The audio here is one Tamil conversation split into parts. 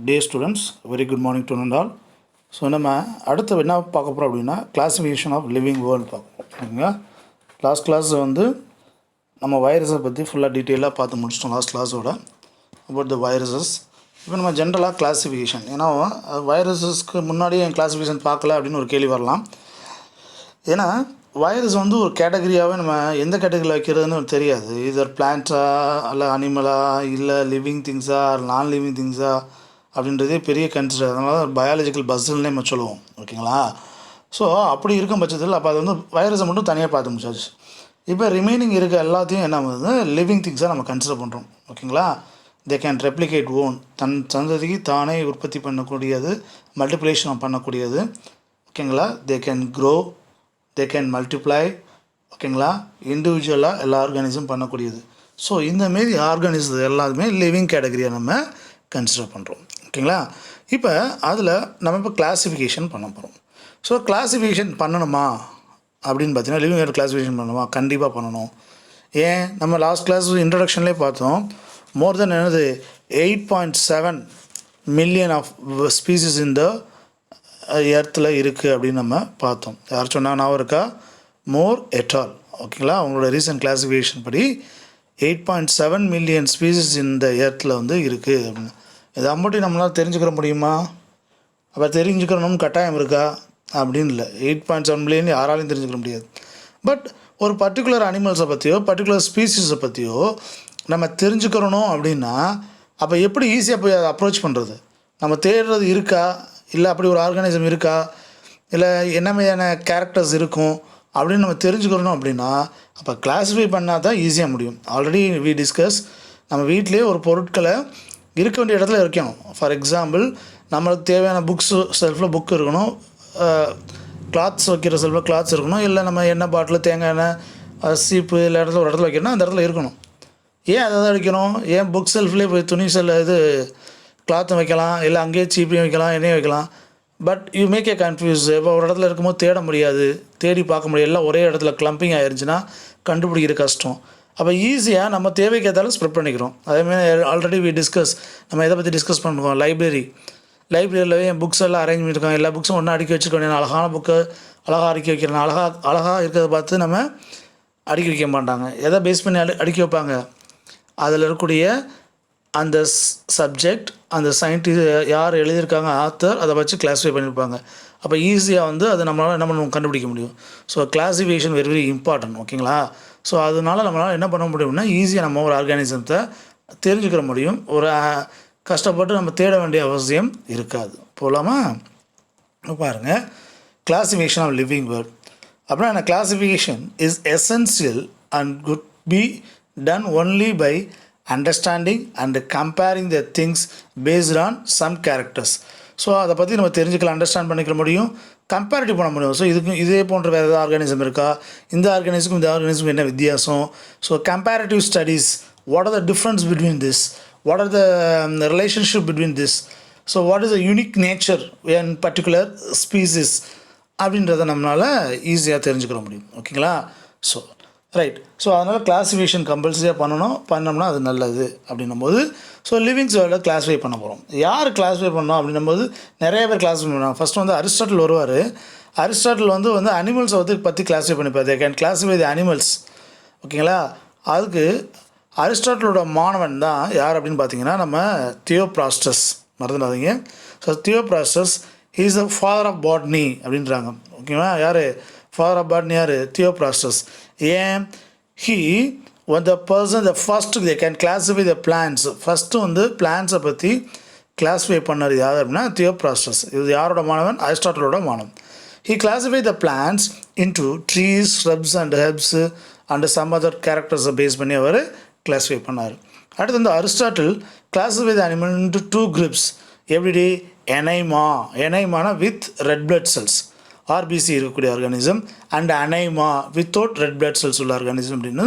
Dear students, very good morning to all. So நம்ம அடுத்து என்ன பார்க்க போகிறோம் அப்படின்னா கிளாஸிஃபிகேஷன் ஆஃப் லிவிங் வேர்ல்டு பார்ப்போம். ஓகேங்களா? லாஸ்ட் கிளாஸ் வந்து நம்ம வைரஸை பற்றி ஃபுல்லாக டீட்டெயிலாக பார்த்து முடிச்சிட்டோம் லாஸ்ட் கிளாஸோட அபவுட் த வைரஸஸ். இப்போ நம்ம ஜென்ரலாக கிளாஸிஃபிகேஷன், ஏன்னா வைரஸஸ்க்கு முன்னாடியே என் கிளாஸிஃபிகேஷன் பார்க்கல அப்படின்னு ஒரு கேள்வி வரலாம். ஏன்னா வைரஸ் வந்து ஒரு கேட்டகரியாகவே நம்ம எந்த கேட்டகரியில் வைக்கிறதுன்னு தெரியாது. இதர் பிளான்ட்டா இல்லை அனிமலா இல்லை லிவிங் திங்ஸா நான் லிவிங் திங்ஸா அப்படின்றதே பெரிய கன்சிடர். அதனால பயாலஜிக்கல் பஸ்ஸுன்னே நம்ம சொல்லுவோம். ஓகேங்களா? ஸோ அப்படி இருக்கும் பட்சத்தில் அப்போ அது வந்து வைரஸை மட்டும் தனியாக பார்த்து முடிச்சாச்சு. இப்போ ரிமைனிங் இருக்க எல்லாத்தையும் என்ன வந்து லிவிங் திங்ஸாக நம்ம கன்சிடர் பண்ணுறோம். ஓகேங்களா? தே கேன் ரெப்ளிகேட் ஓன், தன் சந்ததிக்கு தானே உற்பத்தி பண்ணக்கூடியது, மல்டிப்ளேஷன் பண்ணக்கூடியது. ஓகேங்களா? They can grow, they can multiply. ஓகேங்களா? இண்டிவிஜுவலாக எல்லா ஆர்கானிசம் பண்ணக்கூடியது. ஸோ இந்தமாரி ஆர்கானிசம் எல்லாருமே லிவிங் கேட்டகரியை நம்ம கன்சிடர் பண்ணுறோம். ஓகேங்களா? இப்போ அதில் நம்ம இப்போ கிளாஸிஃபிகேஷன் பண்ண போகிறோம். ஸோ கிளாஸிஃபிகேஷன் பண்ணணுமா அப்படின்னு பார்த்தீங்கன்னா, லிவிங் வேர்ல்டு கிளாஸிஃபிகேஷன் பண்ணணுமா? கண்டிப்பாக பண்ணணும். ஏன், நம்ம லாஸ்ட் கிளாஸ் இன்ட்ரடக்ஷன்லேயே பார்த்தோம், மோர் தென் 8.7 மில்லியன் ஆஃப் ஸ்பீசிஸ் இந்த எர்த்தில் இருக்குது அப்படின்னு நம்ம பார்த்தோம். யார் சொன்னால் நான் இருக்கா? மோர் எட்டால். ஓகேங்களா? அவங்களோட ரீசன்ட் கிளாஸிஃபிகேஷன் படி 8.7 மில்லியன் ஸ்பீசிஸ் இந்த எர்த்தில் வந்து இருக்குது அப்படின்னு. இதை மட்டும் நம்மளால் தெரிஞ்சுக்கிற முடியுமா? அப்போ தெரிஞ்சுக்கணும்னு கட்டாயம் இருக்கா அப்படின்னு இல்லை. 8.7 மில்லியன் யாராலையும் தெரிஞ்சுக்க முடியாது. பட் ஒரு பர்டிகுலர் அனிமல்ஸை பற்றியோ பர்டிகுலர் ஸ்பீசிஸை பற்றியோ நம்ம தெரிஞ்சுக்கிறணும் அப்படின்னா அப்போ எப்படி ஈஸியாக போய் அதை அப்ரோச் பண்ணுறது? நம்ம தேடுறது இருக்கா, இல்லை அப்படி ஒரு ஆர்கானிசம் இருக்கா, இல்லை என்ன மாதிரியான கேரக்டர்ஸ் இருக்கும் அப்படின்னு நம்ம தெரிஞ்சுக்கிறணும் அப்படின்னா அப்போ கிளாஸிஃபை பண்ணால் தான் ஈஸியாக முடியும். ஆல்ரெடி வி டிஸ்கஸ், நம்ம வீட்டிலே ஒரு பொருட்களை இருக்க வேண்டிய இடத்துல வைக்கணும். ஃபார் எக்ஸாம்பிள், நம்மளுக்கு தேவையான புக்ஸு செல்ஃபில் புக் இருக்கணும், கிளாத்ஸ் வைக்கிற செல்ஃபில் கிளாத்ஸ் இருக்கணும், இல்லை நம்ம எண்ணெய் பாட்டில், தேங்காய் எண்ணெய், சீப்பு இல்லை இடத்துல ஒரு இடத்துல வைக்கணும்னா அந்த இடத்துல இருக்கணும். ஏன் அதை தான் வைக்கணும்? ஏன் புக் செல்ஃப்லேயே போய் துணி கிளாத்தும் வைக்கலாம், இல்லை அங்கேயே சீப்பையும் வைக்கலாம், எண்ணெயும் வைக்கலாம். But you make a confuse. இப்போ ஒரு இடத்துல இருக்கும்போது தேட முடியாது, தேடி பார்க்க முடியாது, எல்லாம் ஒரே இடத்துல கிளம்பிங் ஆகிருந்துச்சுன்னா கண்டுபிடிக்கிற கஷ்டம். அப்போ ஈஸியாக நம்ம தேவைக்கு ஏதாலும் ஸ்ப்ரெட் பண்ணிக்கிறோம். அதேமாதிரி ஆல்ரெடி வி டிஸ்கஸ், நம்ம எதை பற்றி டிஸ்கஸ் பண்ணுவோம், லைப்ரரியில் என் புக்ஸ் எல்லாம் அரேஞ்ச் பண்ணியிருக்காங்க, எல்லா புக்ஸும் ஒன்றா அடுக்கி வச்சுருக்கோம். அழகான புக்கு அழகாக அடுக்கி வைக்கிறேன், அழகாக இருக்கிறத பார்த்து நம்ம அடுக்கி வைக்க மாட்டாங்க. எதை பேஸ் பண்ணி அடுக்கி வைப்பாங்க? அதில் இருக்கக்கூடிய அந்த சப்ஜெக்ட், அந்த சயின்டிஸ்ட் யார் எழுதியிருக்காங்க, ஆத்தர், அதை வச்சு கிளாஸிஃபை பண்ணியிருப்பாங்க. அப்போ ஈஸியாக வந்து அதை நம்மளால் என்ன பண்ண கண்டுபிடிக்க முடியும். So classification very very important. ஓகேங்களா? ஸோ அதனால் நம்மளால் என்ன பண்ண முடியும்னா ஈஸியாக நம்ம ஒரு ஆர்கானிசத்தை தெரிஞ்சுக்கிற முடியும். ஒரு கஷ்டப்பட்டு நம்ம தேட வேண்டிய அவசியம் இருக்காது. போகலாமா? பாருங்கள், கிளாஸிஃபிகேஷன் ஆஃப் லிவிங் வேர்ல்ட் அப்படின்னா என்ன? Classification is essential and could be done only by understanding and comparing the things based on some characters. So அதை பற்றி நம்ம தெரிஞ்சுக்கலாம், அண்டர்ஸ்டாண்ட் பண்ணிக்க முடியும், கம்பேரிட்டிவ் பண்ண முடியும். ஸோ இதே போன்ற வேறு ஏதாவது ஆர்கானிசம் இருக்கா, இந்த ஆர்கானிசமுக்கும் இந்த ஆர்கானிசமுக்கும் என்ன வித்தியாசம்? So comparative studies, what are the difference between this, what are the relationship between this, so what is the unique nature in particular species அப்படின்றத நம்மளால் ஈஸியாக தெரிஞ்சுக்கிற முடியும். ஓகேங்களா? So right. ஸோ அதனால் கிளாஸிஃபிகேஷன் கம்பல்சரியாக பண்ணோம்னா அது நல்லது அப்படின்னும் போது ஸோ லிவிங்ஸ் வேர்ல்டை கிளாஸிஃபை பண்ண போகிறோம். யார் கிளாஸிஃபை பண்ணோம் அப்படின்னும் போது நிறைய பேர் கிளாஸிஃபை பண்ணுவாங்க. ஃபஸ்ட்டு வந்து அரிஸ்டாட்டில் வருவார். அரிஸ்டாட்டில் வந்து அனிமல்ஸை பற்றி கிளாஸிஃபை பண்ணிப்பார். They can classify the animals. ஓகேங்களா? அதுக்கு அரிஸ்டாட்டிலோட மாணவன் தான் யார் அப்படின்னு பார்த்தீங்கன்னா நம்ம தியோப்ராஸ்டஸ். மறந்துடாதீங்க. So Theophrastus he's the father of botany அப்படின்றாங்க. ஓகேவா? யார் ஃபாதர் ஆஃப் பாட்னி? யார்? தியோப்ராஸ்டஸ். ஏன்? the person, the first they can classify the plants. First வந்து பிளான்ஸை பற்றி கிளாஸிஃபை பண்ணது யார் அப்படின்னா தியோப்ராஸ்டஸ். இது யாரோட மாணவன்? அரிஸ்டாட்டிலோட மாணவன். He classified the plants into trees, shrubs and herbs and some other characters base பண்ணி அவர் கிளாஸிஃபை பண்ணார். அடுத்து வந்து Aristotle classify the animal into 2 groups. எப்படி? எனைமானா with red blood cells, RBC இருக்கக்கூடிய organism, and anaima without red blood cells உள்ள ஆர்கானிசம் அப்படின்னு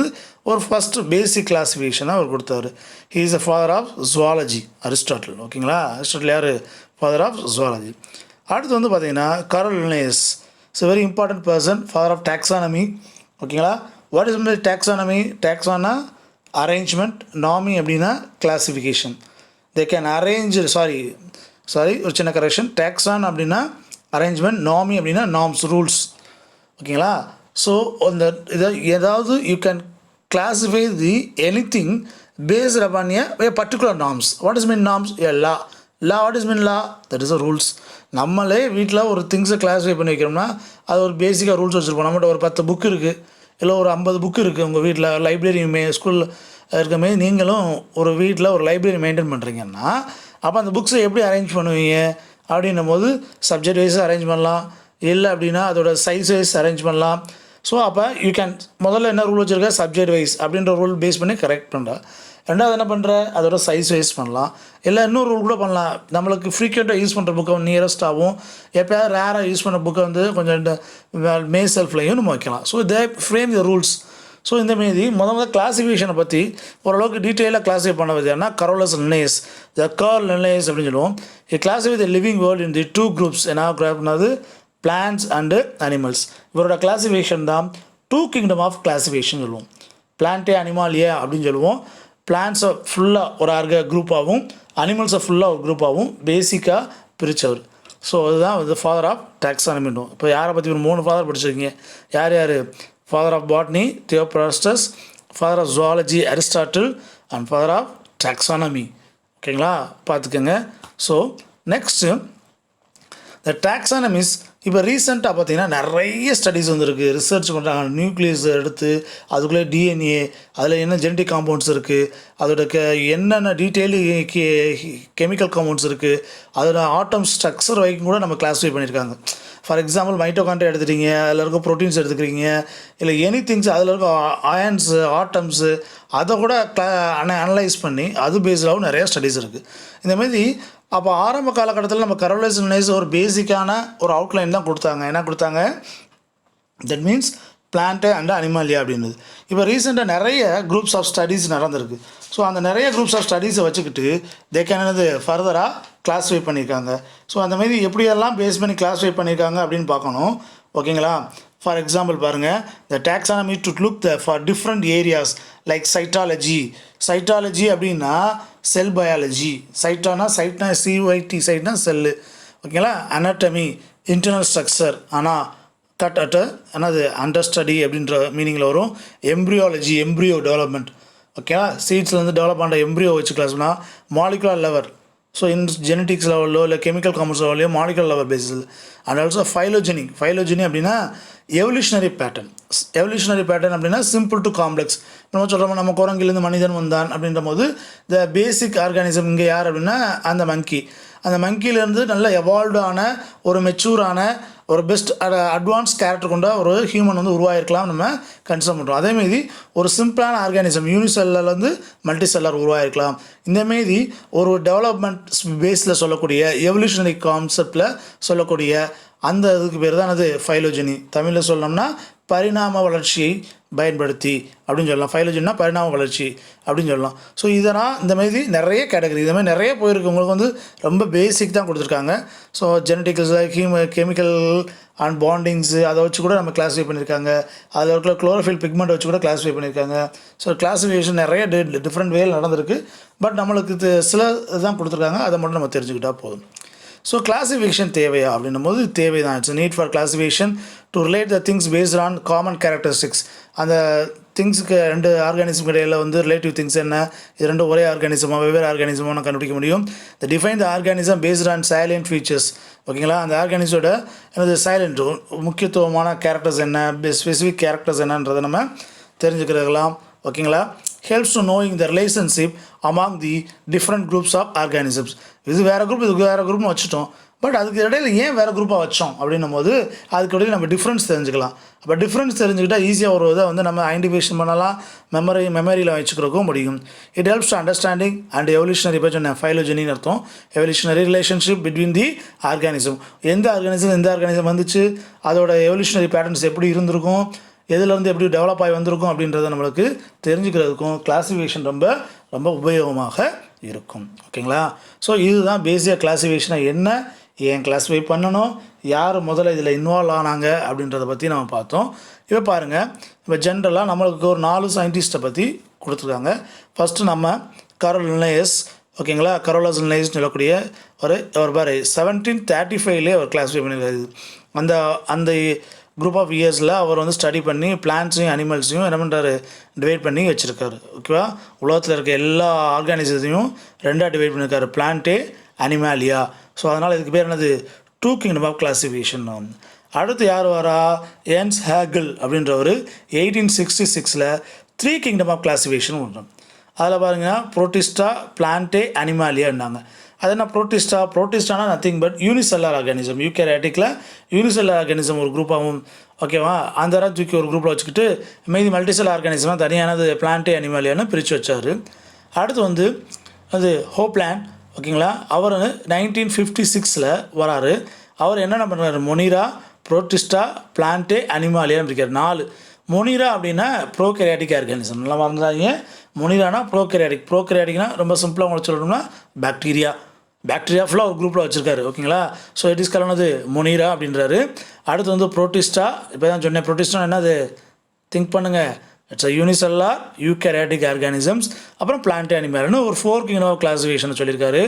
ஒரு ஃபஸ்ட்டு பேசிக் கிளாஸிஃபிகேஷனாக அவர் கொடுத்தாரு. He is a father of zoology, Aristotle. ஓகேங்களா? அரிஸ்டாட்டில் யார்? Father of zoology. அடுத்து வந்து பார்த்தீங்கன்னா Carl Linnaeus is very important person, father of taxonomy. ஓகேங்களா? What is taxonomy? டாக்ஸானா அரேஞ்ச்மெண்ட், நாமி அப்படின்னா classification. They can arrange sorry ஒரு சின்ன கரெக்ஷன். டேக்ஸான் அப்படின்னா அரேஞ்ச்மெண்ட், நாமி அப்படின்னா நார்ம்ஸ், ரூல்ஸ். ஓகேங்களா? ஸோ அந்த இதை ஏதாவது you can classify the anything based upon a particular norms. What is mean norms? A law. What is mean law? That is a rules. நம்மளே வீட்டில் ஒரு திங்ஸை கிளாஸிஃபை பண்ணி வைக்கிறோம்னா அது ஒரு பேசிக்காக ரூல்ஸ் வச்சுருப்போம். நம்மகிட்ட ஒரு 10 புக்கு இருக்குது, இல்லை ஒரு 50 புக்கு இருக்குது. உங்கள் வீட்டில் லைப்ரரி ஸ்கூலில் இருக்கமே, நீங்களும் ஒரு வீட்டில் ஒரு லைப்ரரி மெயின்டைன் பண்ணுறீங்கன்னா அப்போ அந்த புக்ஸை எப்படி அரேஞ்ச் பண்ணுவீங்க அப்படின்னும் போது சப்ஜெக்ட் வைஸாக அரேஞ்ச் பண்ணலாம், இல்லை அப்படின்னா அதோட சைஸ் வைஸ் அரேஞ்ச் பண்ணலாம். ஸோ அப்போ யூ கேன் முதல்ல என்ன ரூல் வச்சுருக்க, சப்ஜெக்ட் வைஸ் அப்படின்ற ரூல் பேஸ் பண்ணி கரெக்ட் பண்ணுற. ரெண்டாவது என்ன பண்ணுற, அதோட சைஸ் வைஸ் பண்ணலாம். இல்லை இன்னொரு ரூல் கூட பண்ணலாம். நம்மளுக்கு ஃப்ரீக்வெண்ட்டாக யூஸ் பண்ணுற புக்கை நியரஸ்ட்டாகவும் எப்போயாவது ரேராக யூஸ் பண்ணுற புக்கை வந்து கொஞ்சம் மே செல்ஃப்லையும் நம்ம வைக்கலாம். So they frame the rules. So இந்தமாரி முதல் கிளாஸிஃபிகேஷனை பற்றி ஓரளவுக்கு டீட்டெயிலாக கிளாஸிஃபை பண்ண வச்சுன்னா கரோலஸ் லினேஸ், த கர்ல் லினேஸ் அப்படின்னு சொல்லுவோம். Classify the living world in the 2 groups. என்ன கிராப்னது பிளான்ட்ஸ் அண்டு அனிமல்ஸ். இவரோட கிளாஸிஃபிகேஷன் தான் 2 kingdom ஆஃப் கிளாஸிஃபிகேஷன் சொல்லுவோம். பிளான்ட்டே அனிமாலியா அப்படின்னு சொல்லுவோம். பிளான்ட்ஸை ஃபுல்லாக ஒரு குரூப்பாகவும் அனிமல்ஸை ஃபுல்லாக ஒரு குரூப்பாகவும் பேசிக்காக பிரித்தவர். ஸோ அதுதான் வந்து ஃபாதர் ஆஃப் டாக்ஸானமின்னும். இப்போ யாரை பற்றி ஒரு 3 ஃபாதர் படிச்சிருக்கீங்க. யார்? Father of botany Theophrastus, father of zoology Aristotle, and father of taxonomy. ஓகேங்களா, பார்த்துக்கோங்க. So next the taxonomies. இப்போ ரீசெண்டாக பார்த்தீங்கன்னா நிறைய ஸ்டடீஸ் வந்துருக்கு, ரிசர்ச் பண்ணுறாங்க. நியூக்ளியஸ் எடுத்து அதுக்குள்ளே டிஎன்ஏ, அதில் என்ன ஜெனட்டிக் காம்பவுண்ட்ஸ் இருக்குது, அதோட என்னென்ன டீட்டெயிலு கெமிக்கல் காம்பவுண்ட்ஸ் இருக்குது, அதோட ஆட்டம் ஸ்ட்ரக்சர் வரைக்கும் கூட நம்ம கிளாஸிஃபை பண்ணியிருக்காங்க. ஃபார் எக்ஸாம்பிள் மைட்டோகாண்ட்ரியா எடுத்துட்டீங்க, அதில் இருக்க ப்ரோட்டீன்ஸ் எடுத்துக்கிறீங்க, இல்லை எனி திங்ஸ் அதில் இருக்க அயன்ஸு ஆட்டம்ஸு அதை கூட அனலைஸ் பண்ணி அது பேஸ்டாகவும் நிறையா ஸ்டடீஸ் இருக்குது. இந்தமாரி அப்போ ஆரம்ப காலகட்டத்தில் நம்ம கரோலஸ் லினேஸ் ஒரு பேசிக்கான ஒரு அவுட்லைன் தான் கொடுத்தாங்க. என்ன கொடுத்தாங்க? That means plant and Animalia அப்படின்றது. இப்போ ரீசெண்டாக நிறைய குரூப்ஸ் ஆஃப் ஸ்டடீஸ் நடந்திருக்கு. ஸோ அந்த நிறைய குரூப்ஸ் ஆஃப் ஸ்டடீஸை வச்சுக்கிட்டு தே கேன் என்னது ஃபர்தராக கிளாஸிஃபை பண்ணியிருக்காங்க. ஸோ அந்தமாரி எப்படியெல்லாம் பேஸ் பண்ணி கிளாஸிஃபை பண்ணியிருக்காங்க அப்படின்னு பார்க்கணும். ஓகேங்களா? ஃபார் எக்ஸாம்பிள் பாருங்கள், the taxonomy to look for different areas like cytology. Cytology அப்படின்னா செல் பயாலஜி. சைட்னா CYT, சைட்னா செல்லு. ஓகேங்களா? அனாட்டமி, இன்டர்னல் ஸ்ட்ரக்சர், ஆனால் கட் அட் என்னது அண்டர் ஸ்டடி அப்படின்ற மீனிங்கில் வரும். Embryology, embryo development. ஓகேவா? சீட்ஸ்லேருந்து டெவலப் பண்ணுற எம்ப்ரியோ வச்சு கிளாஸ்னா molecular level. So in genetics லெவலோ இல்லை கெமிக்கல் காம்பவுண்ட்ஸ் லெவலையோ molecular level basis. And also phylogeny. Phylogeny அப்படின்னா எவல்யூஷனரி பேட்டர்ன். எவல்யூஷனரி பேட்டர்ன் அப்படின்னா சிம்பிள் டு காம்ப்ளெக்ஸ். நம்ம சொல்கிறோம் நம்ம குரங்கிலேருந்து மனிதன் வந்தான் அப்படின்ற போது த பேசிக் ஆர்கானிசம் இங்கே யார் அப்படின்னா அந்த மங்கி. அந்த மங்கிலேருந்து நல்ல எவால்வ்டான ஒரு மெச்சூரான ஒரு பெஸ்ட் அட்வான்ஸ் கேரக்டர் கொண்ட ஒரு ஹியூமன் வந்து உருவாயிருக்கலாம் நம்ம கன்சிடர் பண்ணுறோம். அதேமாரி ஒரு சிம்பிளான ஆர்கானிசம் யூனிசெல்லர்லேருந்து மல்டி செல்லர் உருவாயிருக்கலாம். இந்தமாரி ஒரு டெவலப்மெண்ட் பேஸில் சொல்லக்கூடிய எவல்யூஷனரி கான்செப்டில் சொல்லக்கூடிய அந்த இதுக்கு பேர் தான் அது ஃபைலோஜெனி. தமிழில் சொல்லணும்னா பரிணாம வளர்ச்சியை பயன்படுத்தி அப்படின்னு சொல்லலாம். ஃபைலோஜெனினா பரிணாம வளர்ச்சி அப்படின்னு சொல்லலாம். ஸோ இதெல்லாம் இந்தமாரி நிறைய கேட்டகரி இந்த மாதிரி நிறைய போயிருக்கு. உங்களுக்கு வந்து ரொம்ப பேசிக் தான் கொடுத்துருக்காங்க. So genetics, chemical and bondings அதை வச்சு கூட நம்ம கிளாஸிஃபை பண்ணியிருக்காங்க. அதில் இருக்கிற குளோரோஃபில் பிக்மெண்ட் வச்சு கூட கிளாஸிஃபை பண்ணியிருக்காங்க. ஸோ கிளாஸிஃபிகேஷன் நிறைய டிஃப்ரெண்ட் வேல நடந்திருக்கு. பட் நம்மளுக்கு சில இதுதான் கொடுத்துருக்காங்க, அதை மட்டும் நம்ம தெரிஞ்சுக்கிட்டால் போதும். ஸோ கிளாஸிஃபிகேஷன் தேவையா அப்படின்னும் போது தேவை தான். It's need for classification to relate the things based on common characteristics. அந்த திங்ஸுக்கு 2 ஆர்கானிசம் இடையில் வந்து ரிலேட்டிவ் திங்ஸ் என்ன, இது 2 ஒரே ஆர்கானிசமாக வெவ்வேறு ஆர்கானிசமாக நான் கண்டுபிடிக்க முடியும். The define the organism based on salient features. ஓகேங்களா? அந்த ஆர்கானிஸோட எனது சைலண்ட் முக்கியத்துவமான கேரக்டர்ஸ் என்ன, ஸ்பெசிஃபிக் கேரக்டர்ஸ் என்னன்றதை நம்ம தெரிஞ்சுக்கிறதுலாம். ஓகேங்களா? helps to knowing the relationship among the different groups of organisms. இது வேறு குரூப், இதுக்கு வேறு குரூப்னு வச்சுட்டோம். பட் அதுக்கு இடையில் ஏன் வேறு குரூப்பாக வச்சோம் அப்படின்னும் போது அதுக்கு இடையில் நம்ம டிஃப்ரென்ஸ் தெரிஞ்சுக்கலாம். அப்போ டிஃப்ரென்ஸ் தெரிஞ்சுக்கிட்டால் ஈஸியாக ஒரு இதை வந்து நம்ம ஐடென்டிஃபிகேஷன் பண்ணலாம், மெமரியில் வச்சுக்கிறதுக்கும் முடியும். It helps to understanding and evolutionary இப்போ சொன்னேன் ஃபைலோஜெனின்னு அர்த்தம். Evolutionary relationship between the organism. எந்த ஆர்கானிசம் வந்துச்சு, அதோட எவல்யூஷனரி பேட்டர்ன்ஸ் எப்படி இருந்திருக்கும், எதுலேருந்து எப்படி டெவலப் ஆகி வந்திருக்கும் அப்படின்றத நம்மளுக்கு தெரிஞ்சுக்கிறதுக்கும் கிளாஸிஃபிகேஷன் ரொம்ப ரொம்ப உபயோகமாக இருக்கும். ஓகேங்களா? ஸோ இதுதான் பேசிக்காக கிளாஸிஃபிகேஷனை என்ன, ஏன் கிளாஸிஃபை பண்ணணும், யார் முதல்ல இதில் இன்வால்வ் ஆனாங்க அப்படின்றத பற்றி நம்ம பார்த்தோம். இப்போ பாருங்கள், இப்போ ஜென்ரலாக நம்மளுக்கு ஒரு 4 சயின்டிஸ்ட்டை பற்றி கொடுத்துருக்காங்க. ஃபஸ்ட்டு நம்ம கரோல் லினேஸ். ஓகேங்களா. கரோலோசனைஸ்னு சொல்லக்கூடிய ஒரு பாரு 1735லே அவர் கிளாஸிஃபை பண்ணியிருக்காரு. அந்த அந்த குரூப் ஆஃப் இயர்ஸில் அவர் வந்து ஸ்டடி பண்ணி பிளான்ட்ஸையும் அனிமல்ஸையும் என்ன பண்ணுறாரு, டிவைட் பண்ணி வச்சுருக்காரு. ஓகேவா. உலகத்தில் இருக்க எல்லா ஆர்கானிசத்தையும் ரெண்டாக டிவைட் பண்ணியிருக்காரு, பிளான்ட்டே அனிமாலியா. ஸோ அதனால் இதுக்கு பேர் என்னது, 2 கிங்டம் ஆஃப் கிளாசிஃபிகேஷன். அடுத்து யார் வரா, என்ஸ் ஹேகிள் அப்படின்றவர் 1866ல் 3 கிங்டம் ஆஃப் கிளாசிஃபிகேஷன் பண்ணுறோம். அதில் பாருங்கன்னா புரோட்டிஸ்டா, பிளான்ட்டே, அனிமாலியான்னாங்க. அது என்ன புரோட்டிஸ்டானா நத்திங் பட் யூனிசெல்லார் ஆர்கானிசம். யூகேரியாட்டிக்கில் யூனிசெல்லார் ஆர்கானிசம் ஒரு குரூப்பாகவும், ஓகேவா, அந்த தூக்கி ஒரு குரூப்பில் வச்சுக்கிட்டு மீதி மல்டிசெல் ஆர்கானிசம்லாம் தனியானது பிளான்ட்டே அனிமாலியான்னு பிரித்து வச்சார். அடுத்து வந்து அது ஹோப்லேண்ட், ஓகேங்களா. அவர் 1956ல் வராரு. அவர் என்னென்ன பண்ணுறாரு, மொனிரா, புரோட்டிஸ்டா, பிளான்ட்டே, அனிமாலியான்னு இருக்கார். 4. மொனிரா அப்படின்னா ப்ரோகேரியாட்டிக் ஆர்கானிசம். நல்லா மறந்துடாதீங்க. மொனிரானா ப்ரோகேரியாட்டிக்னா ரொம்ப சிம்பிளாக உங்களுக்கு சொல்லணும்னா பாக்டீரியா ஃபுல்லாக ஒரு குரூப்பில் வச்சுருக்காரு. ஓகேங்களா. So it is called Monera அப்படின்றாரு. அடுத்து வந்து புரோட்டிஸ்டா, இப்போ தான் சொன்னேன். புரோட்டிஸ்டா என்னது, திங்க் பண்ணுங்கள், it's a unicellular eukaryotic organisms. அப்புறம் பிளான்ட் அனிமல்னு ஒரு 4 கிங்டம் ஆஃப் கிளாசிஃபிகேஷன் சொல்லியிருக்காரு.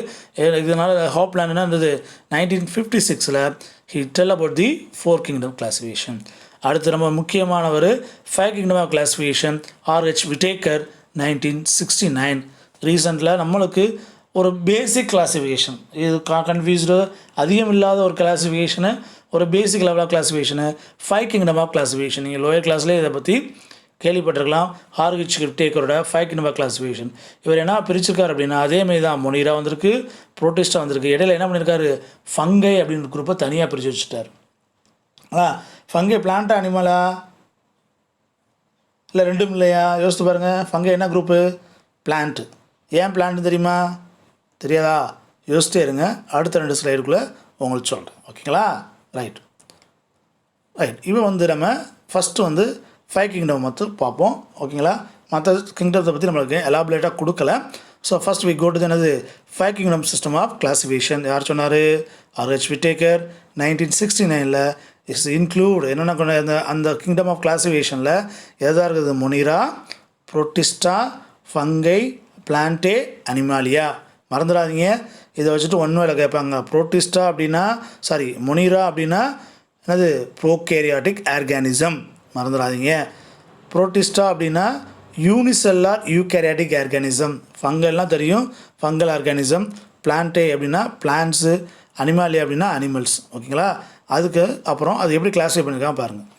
இதனால் ஹோப்லேண்ட்னா இருந்தது 1956ல் he tell about the 4 kingdom classification. அடுத்து நம்ம முக்கியமானவர் 5 kingdom of classification R H Whittaker 1969. ரீசெண்டில் நம்மளுக்கு ஒரு பேசிக் கிளாசிஃபிகேஷன், இது கன்ஃபியூஸ்டு அதிகம் இல்லாத ஒரு கிளாசிஃபிகேஷனு, ஒரு basic level of classification 5 kingdom of classification. நீங்கள் லோயர் கிளாஸ்லேயே இதை பற்றி கேள்விப்பட்டிருக்கலாம். ஆர்ஹெச் விட்டேக்கரோட 5 கிங்டம் ஆஃப் கிளாசிஃபிகேஷன். இவர் என்ன பிரிச்சிருக்காரு அப்படின்னா, அதேமாதிரி தான் மொனிரா வந்திருக்கு, புரோட்டிஸ்டா வந்திருக்கு. இடையில என்ன பண்ணியிருக்காரு, ஃபங்கை அப்படின்ற குரூப்பை தனியாக பிரித்து வச்சுட்டார். ஃபங்கை பிளான்ட்டா அனிமலா, இல்லை ரெண்டும் இல்லையா, யோசித்து பாருங்கள். ஃபங்கை என்ன குரூப்பு, பிளான்ட்டு. ஏன் பிளான்ட்டு தெரியுமா, தெரியாதா, யோசிச்சிட்டே இருங்க. அடுத்த 2 ஸ்லைடுக்குள்ளே உங்களுக்கு சொல்கிறேன். ஓகேங்களா. ரைட். இப்போ வந்து நம்ம ஃபஸ்ட்டு வந்து 5 கிங்டம் மட்டும் பார்ப்போம். ஓகேங்களா. மற்ற கிங்டத்தை பற்றி நம்மளுக்கு எலாபரேட்டாக கொடுக்கல. So first we go to என்னது 5 கிங்டம் சிஸ்டம் ஆஃப் கிளாசிஃபிகேஷன். யார் சொன்னார், ஆர்ஹெச் விட்டேக்கர் 1969ல். இட்ஸ் இன்க்ளூட் என்னென்ன அந்த கிங்டம் ஆஃப் கிளாசிஃபிகேஷனில் எதாக இருக்குது, Monera, Protista, Fungi, Plantae, Animalia. மறந்துடாதீங்க. இதை வச்சுட்டு ஒன்றும் கேட்பாங்க. புரோட்டிஸ்டா அப்படின்னா மொனிரா அப்படின்னா என்னது, ப்ரோகேரியாட்டிக் ஆர்கானிசம். மறந்துடாதீங்க. புரோட்டிஸ்டா அப்படின்னா யூனிசெல்லார் யூகேரியாட்டிக் ஆர்கானிசம். ஃபங்கல்லாம் தெரியும், ஃபங்கல் ஆர்கானிசம். பிளான்ட்டே அப்படின்னா பிளான்ட்ஸு, அனிமாலியா அப்படின்னா அனிமல்ஸ். ஓகேங்களா. அதுக்கு அப்புறம் அது எப்படி கிளாஸிஃபை பண்ணியிருக்காங்க பாருங்கள்.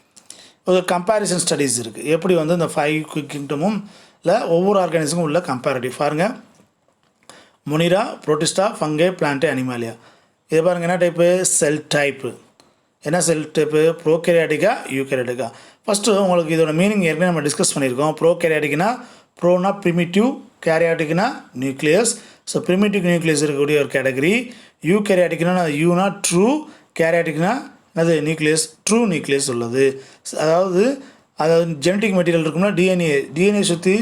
ஒரு கம்பேரிசன் ஸ்டடீஸ் இருக்குது, எப்படி வந்து இந்த 5 கிங்டமும் இல்லை ஒவ்வொரு ஆர்கானிசமும் உள்ள கம்பேரிட்டிவ் பாருங்கள். Monera, Protista, Fungi, Plantae, Animalia. இது பாருங்கள் என்ன டைப்பு, செல் டைப்பு. என்ன செல் டைப்பு, ப்ரோகேரியாட்டிக்கா யூகேரியாட்டிக்கா. ஃபஸ்ட்டு உங்களுக்கு இதோட மீனிங் ஏற்கனவே நம்ம டிஸ்கஸ் பண்ணியிருக்கோம். ப்ரோகேரியாட்டிக்னா ப்ரோனா ப்ரிமிட்டிவ், கேரியாட்டிக்னா நியூக்ளியஸ். ஸோ ப்ரிமிட்டிவ் நியூக்ளியஸ் இருக்கக்கூடிய ஒரு கேட்டகரி. யூகேரியாட்டிக்னா யூனா ட்ரூ, கேரியாட்டிக்னா அது நியூக்ளியஸ், ட்ரூ நியூக்ளியஸ் உள்ளது. அதாவது ஜெனட்டிக் மெட்டீரியல் இருக்கும்னா டிஎன்ஏ சுற்றி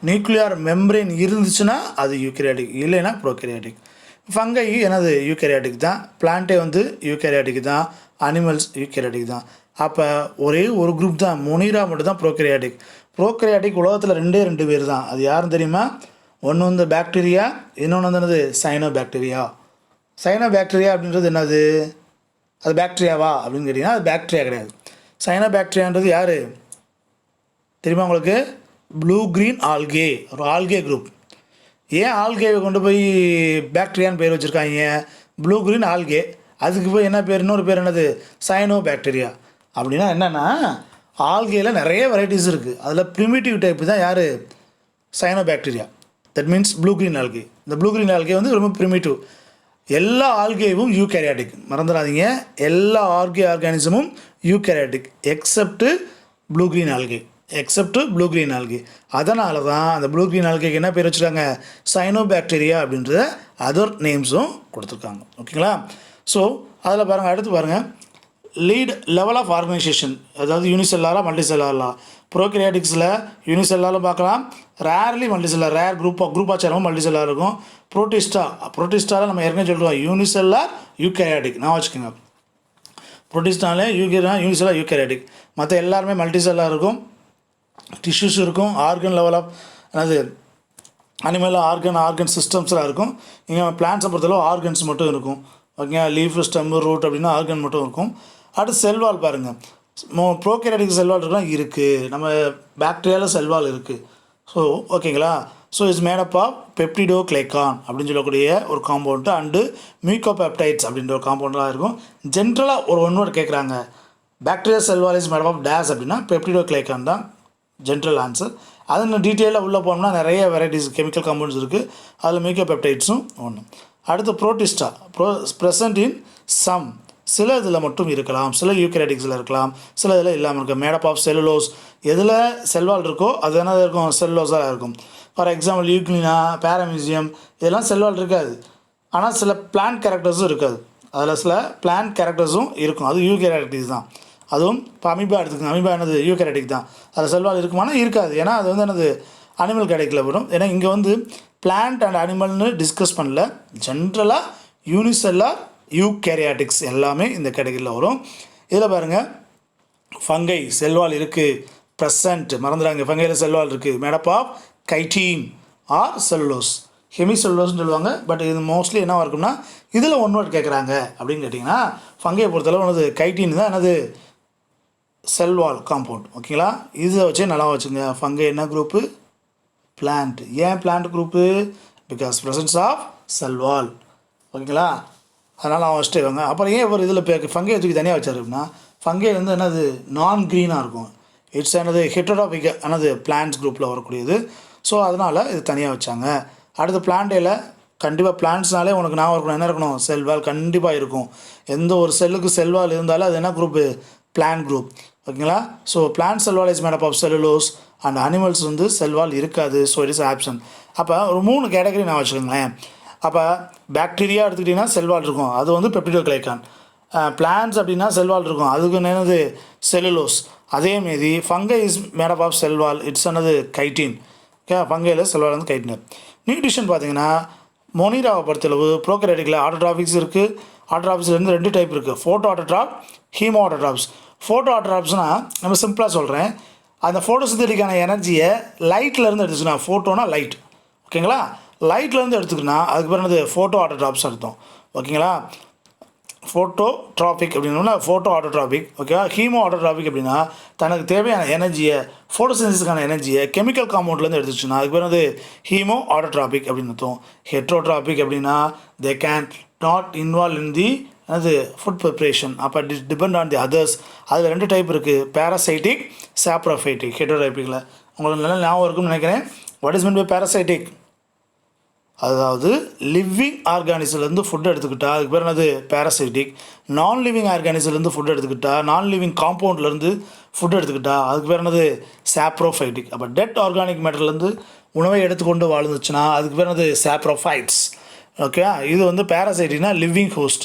நியூக்ளியர் மெம்பரேன் இருந்துச்சுன்னா அது யூகேரியாட்டிக், இல்லைன்னா ப்ரோகேரியாட்டிக். ஃபங்கை என்னது யூகேரியாட்டிக் தான், பிளான்ட்டே வந்து யூகேரியாட்டிக் தான், அனிமல்ஸ் யூகேரியாட்டிக் தான். அப்போ ஒரே ஒரு குரூப் தான், மொனிரா மட்டும் தான் ப்ரோகேரியாட்டிக். ப்ரோகேரியாட்டிக் உலகத்தில் 2 பேர் தான். அது யாரும் தெரியுமா, ஒன்று வந்து பாக்டீரியா, இன்னொன்று வந்து என்னது சைனோ பாக்டீரியா. சைனோ பாக்டீரியா அப்படின்றது என்னது, அது பாக்டீரியாவா அப்படின்னு கேட்டிங்கன்னா அது பாக்டீரியா கிடையாது. சைனோ பாக்டீரியான்றது யார் தெரியுமா உங்களுக்கு, ப்ளூ க்ரீன் ஆல்கே, ஒரு ஆல்கே குரூப். ஏன் ஆல்கேவை கொண்டு போய் பாக்டீரியான்னு பேர் வச்சுருக்காங்க, ப்ளூ க்ரீன் ஆல்கே. அதுக்கு போய் என்ன பேர், இன்னொரு பேர் என்னது சைனோ பாக்டீரியா. அப்படின்னா என்னென்னா ஆல்கேயில் நிறைய வெரைட்டிஸ் இருக்குது. அதில் ப்ரிமிட்டிவ் டைப்பு தான் யார், cyanobacteria. That means blue green algae. இந்த ப்ளூ க்ரீன் ஆல்கே வந்து ரொம்ப ப்ரிமிட்டிவ். எல்லா ஆல்கேவும் யூகேரியாட்டிக். மறந்துடாதீங்க, எல்லா ஆர்கானிசமும் eukaryotic except blue green algae. அதனால தான் அந்த ப்ளூ க்ரீன் ஆல்கேக்கு என்ன பேர் வச்சுருக்காங்க, சைனோ பாக்டீரியா அப்படின்றத அதர் நேம்ஸும் கொடுத்துருக்காங்க. ஓகேங்களா. ஸோ அதில் பாருங்கள், அடுத்து பாருங்கள், லீட் லெவல் ஆஃப் ஆர்கனைசேஷன், அதாவது யூனிசெல்லாரா மல்டிசெல்லாரா. ப்ரோகேரியாட்டிக்ஸில் யூனிசெல்லாரும் பார்க்கலாம், ரேர்லி மல்டிசெல்லார், ரேர் குரூப்பாக சேரும் மல்டிசெல்லார் இருக்கும். புரோட்டிஸ்டாவில் நம்ம ஏற்கனவே சொல்லுவோம் யூனிசெல்லார் யூகேரியாட்டிக், நான் வச்சுக்கோங்க. புரோட்டிஸ்டாலே யூனிசெல்லார் யூகேரியாட்டிக். மற்ற எல்லாருமே மல்டிசெல்லார் இருக்கும், டிஷ்யூஸ் இருக்கும், ஆர்கன் லெவல் ஆஃப் அதாவது அனிமல் ஆர்கன் சிஸ்டம்ஸ்லாம் இருக்கும். இங்கே பிளான்ஸை பொறுத்தளவு ஆர்கன்ஸ் மட்டும் இருக்கும். ஓகே, லீஃப், ஸ்டெம்மு, ரூட் அப்படின்னா ஆர்கன் மட்டும் இருக்கும். அடுத்து செல்வால் பாருங்கள். ப்ரோகேரியாட்டிக் செல்வால் இருக்கலாம் இருக்குது, நம்ம பாக்டீரியாவில் செல்வால் இருக்குது. ஸோ ஓகேங்களா. So it's made up of peptidoglycan அப்படின்னு சொல்லக்கூடிய ஒரு காம்பவுண்டு அண்டு மியூகோபெப்டைட்ஸ் அப்படின்ற ஒரு காம்பவுண்டெலாம் இருக்கும். ஜென்ரலாக ஒரு ஒன் வேர்ட் கேட்குறாங்க, bacteria cell wall is made up of dash அப்படின்னா பெப்டிடோக்ளைகான் தான் ஜென்ரல் ஆன்சர். அது இன்னும் டீட்டெயிலாக உள்ளே போனோம்னா நிறைய வெரைட்டிஸ் கெமிக்கல் காம்பவுண்ட்ஸ் இருக்குது. அதில் மியூகோபெப்டைட்ஸும் ஒன்று. அடுத்து புரோட்டிஸ்டா ப்ரெசன்ட் இன் சம், சில இதில் மட்டும் இருக்கலாம், சில யூகேரியாட்டிக்ஸில் இருக்கலாம், சில இதில் இல்லாமல் இருக்கும். மேடப் ஆஃப் செல்லுலோஸ், எதில் செல்வால் இருக்கோ அது என்ன இருக்கும், செல்லுலோஸாக இருக்கும். ஃபார் எக்ஸாம்பிள் யூக்ளினா, பேராமிசியம் இதெல்லாம் செல்வால் இருக்காது. ஆனால் சில பிளான்ட் கேரக்டர்ஸும் இருக்காது. அதில் சில பிளான்ட் கேரக்டர்ஸும் இருக்கும். அது யூகேரியாட்டிக்ஸ் தான். அதுவும் இப்போ அமீபா எடுத்துக்கோங்க. அமீபா என்னது, யூகேரியாட்டிக் தான். அதில் செல்வால் இருக்குமானா இருக்காது. ஏன்னா அது வந்து என்னது, அனிமல் கேட்டகரியில் வரும். ஏன்னா இங்கே வந்து பிளான்ட் அண்ட் அனிமல்னு டிஸ்கஸ் பண்ணல, ஜென்ரலாக யூனிசெல்லார் யூகேரியாட்டிக்ஸ் எல்லாமே இந்த கேட்டகரியில் வரும். இதில் பாருங்கள், ஃபங்கை செல்வால் இருக்குது, ப்ரெசன்ட் மறந்துடாங்க, ஃபங்கையில் செல்வால் இருக்குது, made up of chitin or cellulose, ஹெமி செல்லுலோஸ்ன்னு சொல்லுவாங்க. பட் இது மோஸ்ட்லி என்னவாக இருக்கும்னா இதில் ஒன் வேர்ட் கேட்குறாங்க அப்படின்னு கேட்டிங்கன்னா, ஃபங்கையை பொறுத்தளவு என்னது கைட்டீன் தான் என்னது செல்வால் காம்பவுண்ட். ஓகேங்களா, இதை வச்சே நல்லா வச்சுங்க. ஃபங்கை என்ன குரூப்பு, பிளான்ட். ஏன் plant group, because presence of cell wall. ஓகேங்களா, அதனால் அவன் வச்சுட்டு வாங்க. அப்புறம் ஏன் ஒரு இதில் ஃபங்கையை தூக்கி தனியாக வச்சார் அப்படின்னா, ஃபங்கை வந்து என்னது நான் க்ரீனாக இருக்கும். இட்ஸ் என்னது ஹெட்ரோடாபிக் என்னது பிளான்ட்ஸ் குரூப்பில் வரக்கூடியது. ஸோ அதனால் இது தனியாக வச்சாங்க. அடுத்து பிளான்டேல கண்டிப்பாக பிளான்ட்ஸ்னாலே உனக்கு நான் இருக்கணும், என்ன இருக்கணும், செல்வால் கண்டிப்பாக இருக்கும். எந்த ஒரு செல்லுக்கு செல்வால் இருந்தாலும் அது என்ன குரூப்பு, பிளான்ட் குரூப். ஓகேங்களா. So plant cell wall is made up of cellulose and animals வந்து செல்வால் இருக்காது. So it is option. அப்போ ஒரு 3 கேட்டகரி நான் வச்சுக்கோங்களேன். அப்போ பாக்டீரியா எடுத்துக்கிட்டிங்கன்னா செல்வால் இருக்கும், அது வந்து பெப்டிடோக்ளைகான். பிளான்ட்ஸ் அப்படின்னா செல்வால் இருக்கும், அதுக்கு என்னது செல்லுலோஸ். அதேமாரி fungi is made up of cell wall, it's என்னது கைட்டீன். ஓகே, ஃபங்கையில் செல்வால் வந்து கைட்டின். நியூட்ரிஷன் பார்த்தீங்கன்னா மொனிராவை பொறுத்தளவு ப்ரோகேரியாட்டிக்கில் ஆட்டோட்ராபிக்ஸ் இருக்குது. ஆட்டோட்ராபிக்ஸ்லேருந்து 2 டைப் இருக்குது, ஃபோட்டோ ஆட்டோட்ராப், ஹீமோ ஆட்டோட்ராப்ஸ். ஃபோட்டோ ஆட்டோட்ராப்ஸ்னால் நம்ம சிம்பிளாக சொல்கிறேன், அந்த ஃபோட்டோசிந்தட்டிக்கான எனர்ஜியை லைட்லேருந்து எடுத்துச்சுன்னா, ஃபோட்டோனா லைட். ஓகேங்களா, லைட்லேருந்து எடுத்துக்கினா அதுக்கு பேர் என்னது ஃபோட்டோ ஆட்டோட்ராப்ஸ் அர்த்தம். ஓகேங்களா, ஃபோட்டோட்ராபிக் அப்படின்னா ஃபோட்டோ ஆட்டோட்ராபிக். ஓகேவா, ஹீமோ ஆட்டோட்ராபிக் அப்படின்னா தனக்கு தேவையான எனர்ஜியை, ஃபோட்டோசிந்தசிஸ்க்கான எனர்ஜியை கெமிக்கல் காம்பவுண்ட்லேருந்து எடுத்துச்சுன்னா அதுக்கு பேர் வந்து ஹீமோ ஆட்டோட்ராபிக் அப்படின்னு அர்த்தம். ஹெட்ரோட்ராபிக் அப்படின்னா they can not involve in the அது ஃபுட் ப்ரிப்ரேஷன். அப்போ டிபெண்ட் ஆன் தி அதர்ஸ். அதில் 2 டைப் இருக்குது, பேராசைட்டிக், சாப்ரோஃபைட்டிக். ஹெட்ரோட்ராபிக்கில் உங்களுக்கு நல்லா ஞாபகம் இருக்குன்னு நினைக்கிறேன். What is mean by parasitic, அதாவது லிவிங் ஆர்கானிசம்லேருந்து ஃபுட் எடுத்துக்கிட்டால் அதுக்கு பேர் என்னது பேராசைட்டிக். நான் லிவிங் ஆர்கானிசம்லேருந்து ஃபுட் எடுத்துக்கிட்டால், நான் லிவிங் காம்பவுண்ட்லேருந்து ஃபுட் எடுத்துக்கிட்டால் அதுக்கு பேர் என்னது சாப்ரோஃபைட்டிக். அப்போ டெட் ஆர்கானிக் மேட்டர்லேருந்து உணவை எடுத்துக்கொண்டு வாழ்ந்துச்சுன்னா அதுக்கு பேர் என்னது சாப்ரோஃபைட்ஸ். ஓகே, இது வந்து பேராசைட்டிக்னா லிவிங் ஹோஸ்ட்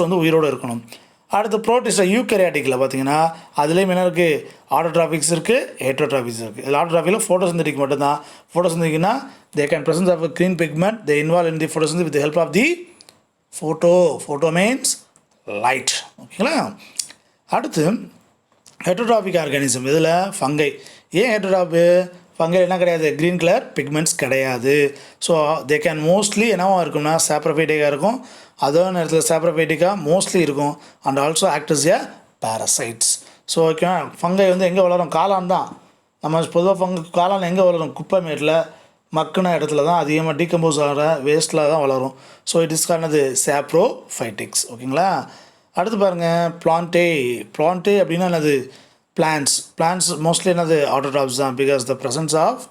வந்து உயிரோடு இருக்கணும். அடுத்து ப்ரோட்டிஸ்டா யூகேரியாட்டிக்கில் பார்த்தீங்கன்னா அதுலேயும் என்ன இருக்குது, ஆட்டோட்ராபிக்ஸ் இருக்குது, ஹெட்ரோட்ராபிக்ஸ் இருக்குது. இதில் ஆட்டோட்ராபிக்கில் ஃபோட்டோசிந்தட்டிக் மட்டும்தான். ஃபோட்டோசிந்தட்டிக்னா they can presence of a green pigment, they involve in the photosynthesis with the help of the photo means light. ஓகேங்களா. அடுத்து ஹெட்ரோட்ராபிக் ஆர்கானிசம், இதில் ஃபங்கை. ஏன் ஹெட்ரோட்ராபு, ஃபங்கை என்ன கிடையாது, க்ரீன் கலர் பிக்மெண்ட்ஸ் கிடையாது. ஸோ தே கேன் மோஸ்ட்லி என்னவாக இருக்கும்னா சாப்ரோஃபைட்டிக்காக இருக்கும், அதே நேரத்தில் சாப்ரோஃபைட்டிக்காக மோஸ்ட்லி இருக்கும். And also actors A parasites. So ஓகேவா, ஃபங்கை வந்து எங்கே வளரும், காளான் தான். நம்ம பொதுவாக காளான் எங்கே வளரும், குப்பை மேட்டில் மக்கின இடத்துல தான் அதிகமாக டீகம்போஸ் ஆகிற வேஸ்ட்டில் தான் வளரும். So it is called saprophytics. ஓகேங்களா. அடுத்து பாருங்கள், பிளான்டே அப்படின்னா என்னது, பிளான்ட்ஸ் மோஸ்ட்லி என்னது ஆட்டோட்ராப்ஸ் தான். Because the presence of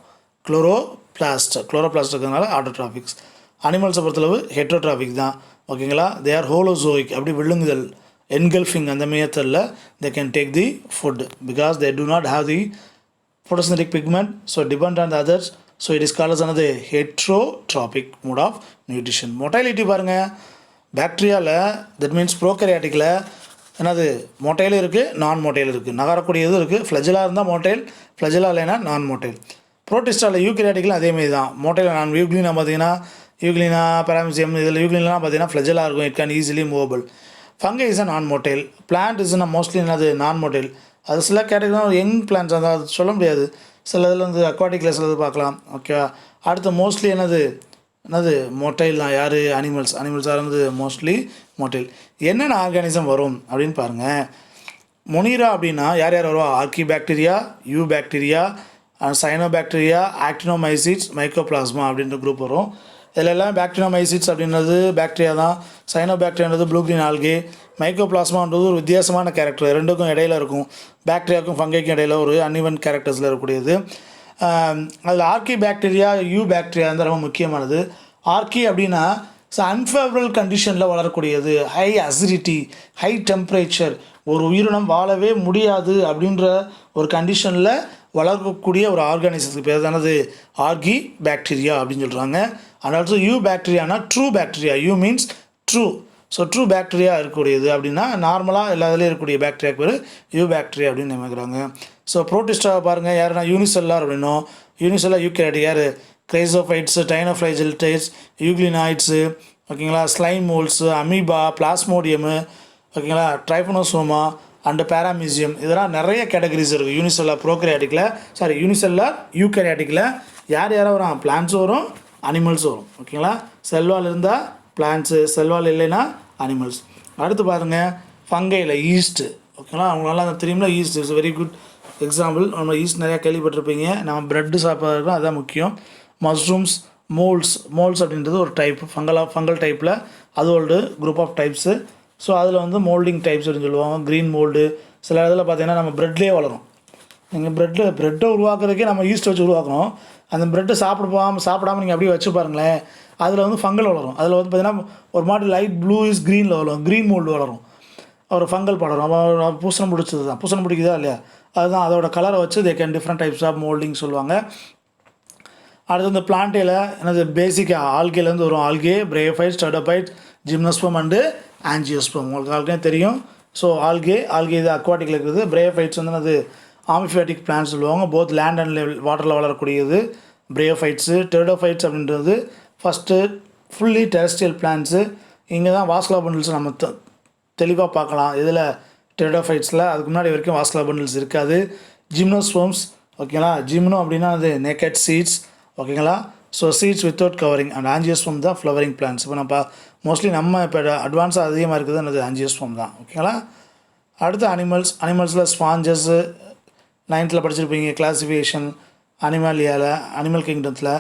chloroplast இருக்கிறதுனால ஆட்டோட்ராபிக்ஸ். அனிமல்ஸை பொறுத்தளவு ஹெட்ரோட்ராபிக் தான். ஓகேங்களா, தே ஆர் ஹோலோசோயிக், அப்படி விழுங்குதல், என்கல்ஃபிங் அந்த மெத்தடில் they can take the food because they do not have the photosynthetic pigment, so depend on the others. So it is called as another heterotropic mode of nutrition. Motility பாருங்கள், பாக்டீரியாவில் தட் மீன்ஸ் ப்ரோகேரியாட்டிக்கில் என்னது மோட்டைல் இருக்குது, நான் மோட்டைல் இருக்குது. நகரக்கூடியது இருக்குது. ஃப்ளஜலாக இருந்தால் மோட்டைல், ஃப்ளஜலா இல்லைன்னா நான் மோட்டைல். ப்ரோட்டிஸ்டாவில் யூகேரியாட்டிக்கில் அதேமாதிரி தான். மோட்டைல் நான் யூக்ளினா பார்த்தீங்கன்னா யூக்ளினா பேராமிசியம் இதில் யூக்ளின்லாம் பார்த்தீங்கன்னா ஃப்ளஜலாக இருக்கும். It can easily movable. Fungi is a நான் மோட்டைல். பிளான்ட் இஸ் மோஸ்ட்லி என்னது நான் மோட்டைல். அது சில கேட்டகரி யங் பிளான்ட்ஸ், அதாவது சொல்ல முடியாது. சில இதில் வந்து அக்வாட்டிக்கில் சிலது பார்க்கலாம். ஓகே, அடுத்து மோஸ்ட்லி என்னது மொட்டைல் தான். யார்? அனிமல்ஸ் ஆனது மோஸ்ட்லி மொட்டைல். என்னென்ன ஆர்கானிசம் வரும் அப்படின்னு பாருங்கள். மொனீரா அப்படின்னா யார் வருவா? RK bacteria, you bacteria, cyanobacteria, actinomycetes, mycoplasma அப்படின்ற குரூப் வரும். இதில் எல்லாம் பாக்டீரியோமைசிட்ஸ் அப்படின்றது பாக்டீரியா தான். சைனோபாக்டீரியான்றது ப்ளூ கிரீன் ஆல்கே. மைக்கோபிளாஸ்மான்றது ஒரு வித்தியாசமான கேரக்டர், ரெண்டுக்கும் இடையில இருக்கும். பாக்டீரியாவுக்கும் ஃபங்கைக்கும் இடையில ஒரு அன்இவன் கேரக்டர்ஸில் இருக்கக்கூடியது. அதில் ஆர்கி பாக்டீரியா, யூ பாக்டீரியா வந்து ரொம்ப முக்கியமானது. ஆர்கி அப்படின்னா அன்ஃபேவரபிள் கண்டிஷனில் வளரக்கூடியது. ஹை அசிடிட்டி, ஹை டெம்பரேச்சர், ஒரு உயிரினம் வாழவே முடியாது அப்படின்ற ஒரு கண்டிஷனில் வளர்க்கக்கூடிய ஒரு ஆர்கானிசத்துக்கு பேர் தானது ஆர்கி பாக்டீரியா அப்படின்னு சொல்கிறாங்க. அண்ட் ஆல்சோ யூ பாக்டீரியானா true bacteria. Eu means true. So true bacteria இருக்கக்கூடியது அப்படின்னா நார்மலாக எல்லா இதுலேயும் இருக்கக்கூடிய பாக்டீரியா பேர் யூ பாக்டீரியா அப்படின்னு நினைக்கிறாங்க. ஸோ ப்ரோட்டிஸ்டாக பாருங்கள் யாருன்னா யூனிசெல்லார் அப்படின்னும். யூனிசெல்லார் யூகேரியாட்டிக் யார்? கிரைசோஃபைட்ஸு, டைனோஃப்ளைஜெல்டைட்ஸ், யூக்ளினாய்ட்ஸு, ஓகேங்களா, ஸ்லைம் மோல்ஸு, அமீபா, பிளாஸ்மோடியமு, ஓகேங்களா, ட்ரைபனோசோமா அண்டு பேராமிசியம். இதெல்லாம் நிறைய கேட்டகரிஸ் இருக்குது யூனிசெல்லார் ப்ரோகேரியாட்டிக்கில். யூனிசெல்லார் யூகேரியாட்டிக்கில் யார் வரும்? பிளான்ட்ஸ் வரும், அனிமல்ஸ் வரும். ஓகேங்களா, செல்வால் இருந்தால் பிளான்ட்ஸு, செல்வால் இல்லைன்னா அனிமல்ஸ். அடுத்து பாருங்கள் ஃபங்கையில் ஈஸ்ட்டு. ஓகேங்களா, அவங்களால தெரியும்ல, yeast is very good example. நம்ம ஈஸ்ட் நிறையா கேள்விப்பட்டிருப்பீங்க. நம்ம ப்ரெட்டு சாப்பிட்றதுக்கும் அதுதான் முக்கியம். மஷ்ரூம்ஸ், மோல்ஸ் அப்படின்றது ஒரு டைப், ஃபங்கல் டைப்பில் அது ஒரு குரூப் ஆஃப் டைப்ஸு. ஸோ அதில் வந்து மோல்டிங் டைப்ஸ் அப்படின்னு சொல்லுவாங்க. க்ரீன் மோல்டு சில இதில் பார்த்திங்கன்னா நம்ம ப்ரெட்லேயே வளரும். நீங்கள் ப்ரெட்டை உருவாக்குறதுக்கே நம்ம ஈஸ்ட் வச்சு உருவாக்கணும். அந்த ப்ரெட்டை சாப்பிடாமல் நீங்கள் அப்படியே வச்சு பாருங்களேன், அதில் வந்து ஃபங்கல் வளரும். அதில் வந்து பார்த்திங்கன்னா ஒரு மாதிரி லைட் ப்ளூ இஸ் க்ரீனில் வளரும், க்ரீன் மோல்டு வளரும், ஒரு ஃபங்கல் படரும். பூசணம் பிடிச்சது தான், பூசணம் பிடிக்குதா இல்லையா, அதுதான் அதோட கலரை வச்சு they can different types of moulding சொல்லுவாங்க. அடுத்து இந்த பிளான்ட்டில் என்னது பேசிக்காக ஆல்கேலேருந்து வரும். Algae, bryophyte, pteridophyte, gymnosperm and angiosperm. உங்களுக்கு ஆல்கே தெரியும். ஸோ ஆல்கே இது அக்வாட்டிக்கில் இருக்குது. பிரேஃபைட்ஸ் வந்து அது ஆமிஃபியாட்டிக் பிளான்ஸ் சொல்லுவாங்க. போத் லேண்ட் அண்ட் வாட்டரில் வளரக்கூடியது பிரேஃபைட்ஸு. டெரிடோஃபைட்ஸ் அப்படின்றது ஃபஸ்ட்டு ஃபுல்லி டெரஸ்ட்ரியல் பிளான்ஸு. இங்கே தான் வாஸ்குலர் பண்டில்ஸ் நம்ம தெளிவாக பார்க்கலாம். இதில் டெரிடோஃபைட்ஸில் அதுக்கு முன்னாடி வரைக்கும் வாஸ்குலர் பண்டில்ஸ் இருக்காது. ஜிம்னோஸ்போம்ஸ், ஓகேங்களா, ஜிம்னோ அப்படின்னா அது நேக்கட் சீட்ஸ், ஓகேங்களா. So seeds without covering. And angiosperm தான் ஃப்ளவரிங் பிளான்ஸ். இப்போ நம்ம மோஸ்ட்லி நம்ம இப்போ அட்வான்ஸாக அதிகமாக இருக்குது அது ஆஞ்சியோஸ்பம் தான். ஓகேங்களா. அடுத்து அனிமல்ஸில் ஸ்பாஞ்சஸ்ஸு 9th படிச்சிருப்பீங்க கிளாசிஃபிகேஷன் அனிமாலியாவில், அனிமல் கிங்டத்தில்.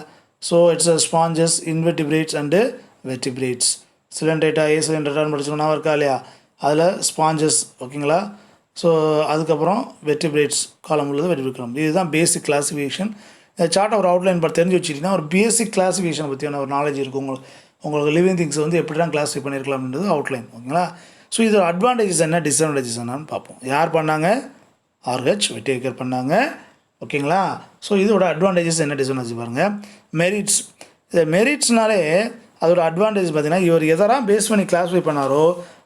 So it's sponges, invertebrates and vertebrates. Coelenterata சிலிண்டேட்டான்னு படிச்சோம்னா இருக்கா இல்லையா, அதில் ஸ்பாஞ்சஸ். ஓகேங்களா. ஸோ அதுக்கப்புறம் வெர்டிபிரேட்ஸ் காலம் உள்ளது, வெர்டிபிரேட் காலம். இதுதான் பேசிக் கிளாசிஃபிகேஷன். இந்த சார்ட் ஒரு அவுட்லைன் பார்த்து தெரிஞ்சு வச்சுட்டிங்கன்னா ஒரு பேசிக் கிளாசிஃபிகேஷனை பற்றியான ஒரு நாலேஜ் இருக்கும் உங்களுக்கு லிவிங் திங்ஸ் வந்து எப்படி தான் கிளாஸிஃபை பண்ணியிருக்கலாம் அப்படின்றது அவுட்லைன். ஓகேங்களா. ஸோ இது அட்வான்டேஜஸ் என்ன, டிஸ்அட்வான்டேஜஸ் என்னன்னு பார்ப்போம். யார் பண்ணாங்க? ஆர்ஹெச் விட்டேக்கர் பண்ணாங்க. ஓகேங்களா. ஸோ இதோட அட்வான்டேஜஸ் என்ன, டிஸ்அட்வான்டேஜ் பாருங்கள். மெரிட்ஸ். இந்த மெரிட்ஸ்னாலே அதோட அட்வான்டேஜ் பார்த்தீங்கன்னா இவர் எதெல்லாம் பேஸ் பண்ணி கிளாஸிஃபை பண்ணாரோ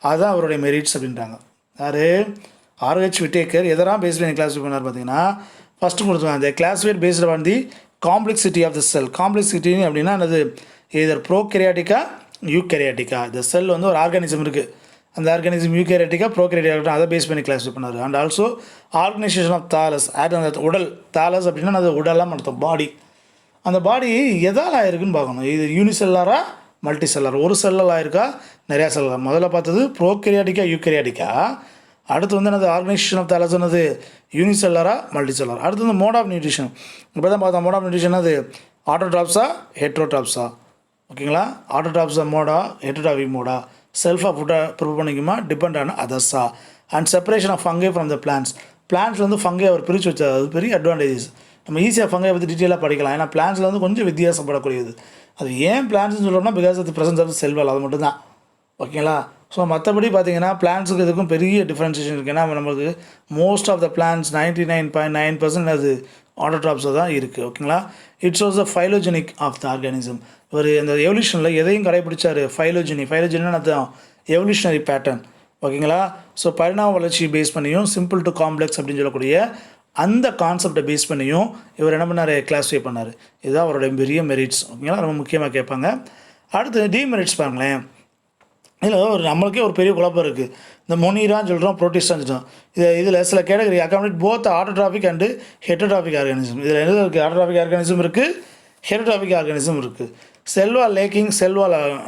அதுதான் அவருடைய மெரிட்ஸ் அப்படின்றாங்க. யார்? ஆர்ஹெச் விட்டேக்கர் எதெல்லாம் பேஸ் பண்ணி கிளாஸிஃபை பண்ணார் பார்த்தீங்கன்னா ஃபஸ்ட்டு கொடுத்துருவாங்க அந்த classified based on the complexity of the cell. Complexity அப்படின்னா அது இதர் ப்ரோகேரியாட்டிக்கா யூகேரியாட்டிக்கா. இந்த செல் வந்து ஒரு ஆர்கானிசம் இருக்குது, அந்த ஆர்கானிசம் யூகேரியாட்டிக்கா ப்ரோகேரியாட்டிக்கா அதை பேஸ் பண்ணி கிளாஸிஃபை பண்ணார். And also organisation of thallus. அந்த உடல் தாலஸ் அப்படின்னா அது உடலாம் அர்த்தம், பாடி. அந்த பாடி எதால் ஆயிருக்குன்னு பார்க்கணும். இது யூனிசெல்லாரா மல்டி செல்லார், ஒரு செல்லல் ஆயிருக்கா நிறையா செல்லார். முதல்ல பார்த்தது ப்ரோகேரியாட்டிக்கா யூகேரியாட்டிக்கா. அடுத்து வந்து என்னது ஆர்கனைசேஷன் ஆஃப் தாலஸ் என்னது யூனிசெல்லாரா மல்டி செல்லார். அடுத்து வந்து மோட் ஆஃப் நியூட்ரிஷன். இப்போ தான் பார்த்தா மோட் ஆஃப் நியூட்ரிஷன் அது ஆட்டோட்ராப்ஸா ஹெட்ரோட்ராப்ஸா. ஓகேங்களா. ஆட்டோட்ராப்ஸா மோடா ஹெட்ரோட்ராபிக் மோடா, செல்ஃபாக ஃபுட்டை ப்ரிப்பேர் பண்ணிக்குமா டிபெண்ட் ஆன அதர்ஸா. And separation of fungi from the plants. பிளான்ஸில் வந்து ஃபங்கை அவர் பிரித்து வச்சார், அது பெரிய அட்வான்டேஜஸ். நம்ம ஈஸியாக ஃபங்கை பற்றி டீட்டெயிலாக படிக்கலாம். ஏன்னா பிளான்ஸில் வந்து கொஞ்சம் வித்தியாசப்படக்கூடியது. அது ஏன் பிளான்ஸ்னு சொல்கிறோம்னா because of the presence of cell wall, அது மட்டும் தான். ஓகேங்களா. ஸோ மற்றபடி பார்த்தீங்கன்னா பிளான்ஸுக்கு இதுக்கும் பெரிய டிஃப்ரென்சியேஷன் இருக்குது. ஏன்னா நமக்கு மோஸ்ட் ஆஃப் த பிளான்ஸ் 99.9% அது ஆட்டோட்ராப்ஸாக தான் இருக்குது. ஓகேங்களா. It's was the phylogenic of the organism. ஒரு இந்த எவல்யூஷனில் எதையும் கடைபிடிச்சார், ஃபைலோஜெனின்னு அதுதான் எவல்யூஷனரி பேட்டர்ன். ஓகேங்களா. ஸோ பரிணாம வளர்ச்சி பேஸ் பண்ணியும் சிம்பிள் டு காம்ப்ளெக்ஸ் அப்படின்னு சொல்லக்கூடிய அந்த கான்செப்டை பேஸ் பண்ணியும் இவர் என்ன பண்ணார், கிளாஸிஃபை பண்ணார். இதுதான் அவருடைய பெரிய மெரிட்ஸ். ஓகேங்களா. ரொம்ப முக்கியமாக கேட்பாங்க. அடுத்து டிமெரிட்ஸ் பாருங்களேன். இதில் நம்மளுக்கே ஒரு பெரிய குழப்பம் இருக்குது. இந்த மொனீரான்னு சொல்கிறோம், ப்ரோட்டிஸ்டான்னு சொல்கிறோம். இதில் சில category accommodate both autotrophic and heterotrophic organism. இதில் என்ன இருக்குது, ஆட்டோட்ராபிக் ஆர்கானிசம் இருக்குது, ஹெட்ரோட்ராபிக் ஆர்கானிசம் இருக்குது. செல் வால்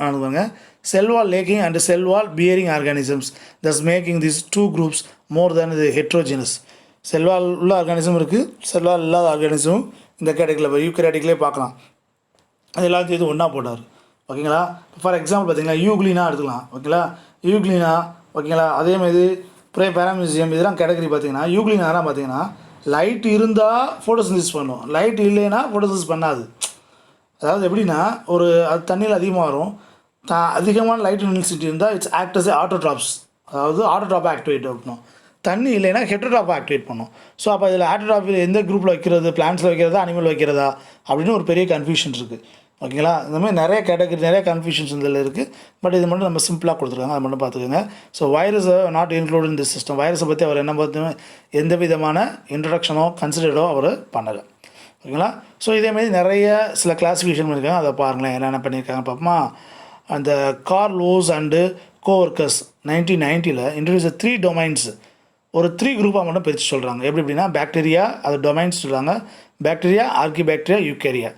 அனுப்புங்க, cell wall lacking and cell wall bearing organisms thus making these two groups more than இது ஹெட்ரோஜினஸ். செல்வால் உள்ள ஆர்கானிசம் இருக்குது, செல்வால் இல்லாத ஆர்கானிசமும் இந்த கேட்டகரியில் யூக்கரியாட்டிக்லேயே பார்க்கலாம். அது எல்லாத்தையும் இது ஒன்றா போட்டார். ஓகேங்களா? ஃபார் எக்ஸாம்பிள் பார்த்தீங்களா, யூக்ளினா எடுத்துக்கலாம். ஓகேங்களா? யூக்ளினா ஓகேங்களா? அதேமாதிரி பேராமியூசியம் இதெல்லாம் கேட்டகரி பார்த்தீங்கன்னா, யூக்ளினாலாம் பார்த்தீங்கன்னா லைட் இருந்தால் ஃபோட்டோசிந்தசிஸ் பண்ணும், லைட் இல்லைன்னா ஃபோட்டோசிந்தசிஸ் பண்ணாது. அதாவது எப்படின்னா, ஒரு அது தண்ணியில் அதிகமாக வரும், அதிகமான லைட் இன்டென்சிட்டி இருந்தால் இட்ஸ் ஆக்ட் அஸ் ஆட்டோட்ராப்ஸ், அதாவது ஆட்டோட்ராப்பை ஆக்டிவேட் பண்ணணும். தண்ணி இல்லைன்னா ஹெட்ரோட்ராப்பை ஆக்டிவேட் பண்ணும். ஸோ அப்போ இதில் ஆட்டோட்ராப்பில் எந்த குரூப்பில் வைக்கிறது, பிளான்ஸில் வைக்கிறதா அனிமல் வைக்கிறதா அப்படின்னு ஒரு பெரிய கன்ஃபியூஷன் இருக்குது. ஓகேங்களா? இந்த மாதிரி நிறைய கேட்டகரி நிறைய கன்ஃபியூஷன்ஸ் இதில் இருக்குது. பட் இது மட்டும் நம்ம சிம்பிளாக கொடுத்துருக்காங்க, அதை மட்டும் பார்த்துக்கோங்க. ஸோ வைரஸை not include in tissue system. வைரஸை பற்றி அவர் என்ன பார்த்து எந்த விதமான இன்ட்ரடக்ஷனோ கன்சிடரோ அவர் பண்ணலை. ஓகேங்களா? ஸோ இதேமாதிரி நிறைய சில கிளாஸிஃபிகேஷன் பண்ணியிருக்காங்க, அதை பாருங்களேன் என்னென்ன பண்ணியிருக்காங்க பார்ப்போமா. அந்த Carl Woese and coworkers 1990 introduce 3 domains, ஒரு 3 குரூப்பாக மட்டும் பிரித்து சொல்கிறாங்க. எப்படின்னா பாக்டீரியா, அது டொமைன்ஸ் சொல்கிறாங்க. Bacteria, ஆர்கிபாக்டீரியா, Eukarya.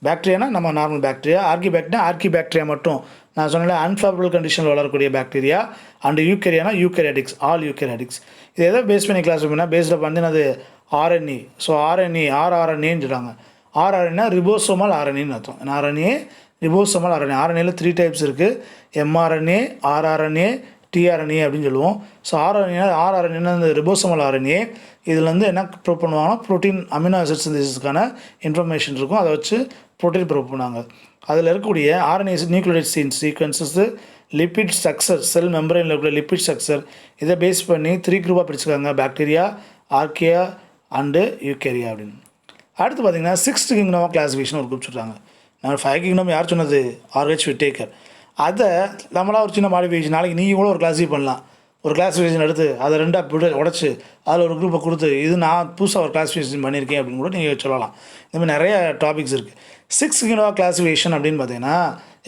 பாக்டீரியானா நம்ம நார்மல் பாக்டீரியா, ஆர்கிபாக்டீரியா மட்டும் நான் சொன்னேன் அன்ஃபேவரபிள் கண்டிஷனில் வளரக்கூடிய பாக்டீரியா, அண்டு யூகேரியானா யூகேரியாட்டிக்ஸ், ஆல் யூகேரியாட்டிக்ஸ். இது எதை பேஸ் பண்ணி கிளாஸ் பண்ணால் பேஸில் வந்து அது ஆர்என்ஏ. ஸோ ஆர்ஆர்என்ஏன்னு சொல்கிறாங்க. ஆர்ஆர்என்ஏ ரிபோசோமல் ஆர்என்ஏன்னு அர்த்தம். RNA ribosomal RNA. ஆர்என்ஏல 3 டைப்ஸ் இருக்குது, எம்ஆர்என்ஏ, ஆர்ஆர்என்ஏ, டிஆர்என்ஏ அப்படின்னு சொல்லுவோம். ஸோ ஆர்ஆர்என்ஏ இந்த ரிபோசோமல் ஆர்என்ஏ இதில் வந்து என்ன ப்ரூவ் பண்ணுவாங்கன்னா ப்ரோட்டீன் அமினோ ஆசிட் சிந்தசிஸ்க்கான இன்ஃபர்மேஷன் இருக்கும், அதை வச்சு ப்ரோட்டீன் ப்ரூவ் பண்ணுவாங்க. அதில் இருக்கக்கூடிய RNA nucleotide sequences, lipid structure, cell மெம்பரைனில் இருக்கக்கூடிய லிப்பிட் ஸ்ட்ரக்சர், இதை பேஸ் பண்ணி 3 குரூப்பாக பிரிச்சுக்காங்க, பாக்டீரியா, ஆர்கியா அண்டு யூகேரியா அப்படின்னு. அடுத்து பார்த்திங்கன்னா 6th கிங்டம் ஆஃப் கிளாஸிஃபிகேஷன் ஒரு குரூப் சொல்கிறாங்க. நான் 5 கிங்டம் யார் சொன்னது? R H Whittaker. அதை நம்மளாக ஒரு சின்ன மாடிஃபிகேஷன், நாளைக்கு நீங்கள் கூட ஒரு கிளாஸிஃபை பண்ணலாம். ஒரு கிளாஸிஃபிகேஷன் எடுத்து அதை 2ஆக உடச்சி அதில் ஒரு குரூப்பை கொடுத்து இது நான் புதுசாக ஒரு கிளாஸிஃபிகேஷன் பண்ணியிருக்கேன் அப்படின்னு கூட நீங்கள் சொல்லலாம். இந்த மாதிரி நிறைய டாபிக்ஸ் இருக்குது. 6th கிங்டம் ஆஃப் கிளாஸிஃபிகேஷன் அப்படின்னு பார்த்தீங்கன்னா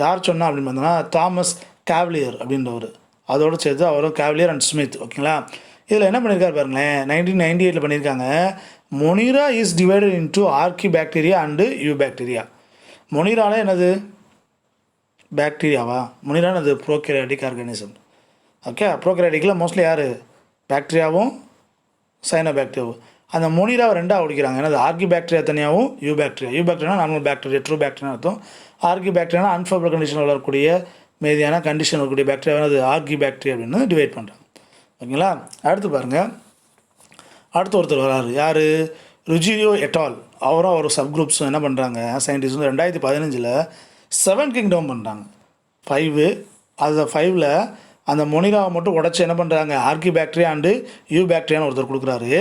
யார் சொன்னால் அப்படின்னு பார்த்தீங்கன்னா தாமஸ் கேவ்லியர் அப்படின்றவர், அதோடு சேர்த்து அவரும் கேவ்லியர் அண்ட் ஸ்மித். ஓகேங்களா? இதில் என்ன பண்ணியிருக்காரு பாருங்களேன், 1998 பண்ணியிருக்காங்க. Monera is divided into archaebacteria and eubacteria. மொனிரால என்னது? பாக்டீரியாவா? மொனிரான அது ப்ரோகேரியாட்டிக் ஆர்கானிசம். ஓகே, ப்ரோகேரியாட்டிக்கில் மோஸ்ட்லி யார்? பாக்டீரியாவும் சைனோபாக்டீரியாவும். அந்த மொனிராவை 2ஆக ஒடிக்கிறாங்க. என்னது? ஆர்கிபாக்டீரியா தனியாகவும் eubacteria normal bacteria, true bacteria அர்த்தம். ஆர்கிபாக்டீரியா அன்ஃபேவரபிள் கண்டிஷனில் வளரக்கூடிய மீதியான கண்டிஷன் இருக்கக்கூடிய பாக்டீரியா அது ஆர்கிபாக்டீரியா அப்படின்னு டிவைட் பண்ணுறாங்க. ஓகேங்களா? அடுத்து பாருங்கள், அடுத்து ஒருத்தர் வராரு, யார்? ருஜிரியோ எட்டால். அவரும் ஒரு சப் குரூப்ஸும் என்ன பண்ணுறாங்க சயின்டிஸ்ட் வந்து 2015 7 கிங்டம் பண்ணுறாங்க. 5 அதில் 5ல் அந்த மொனிராவை மட்டும் உடச்சி என்ன பண்ணுறாங்க ஆர்கிபாக்டீரியா அண்டு யூபாக்டீரியான்னு ஒருத்தர் கொடுக்குறாரு.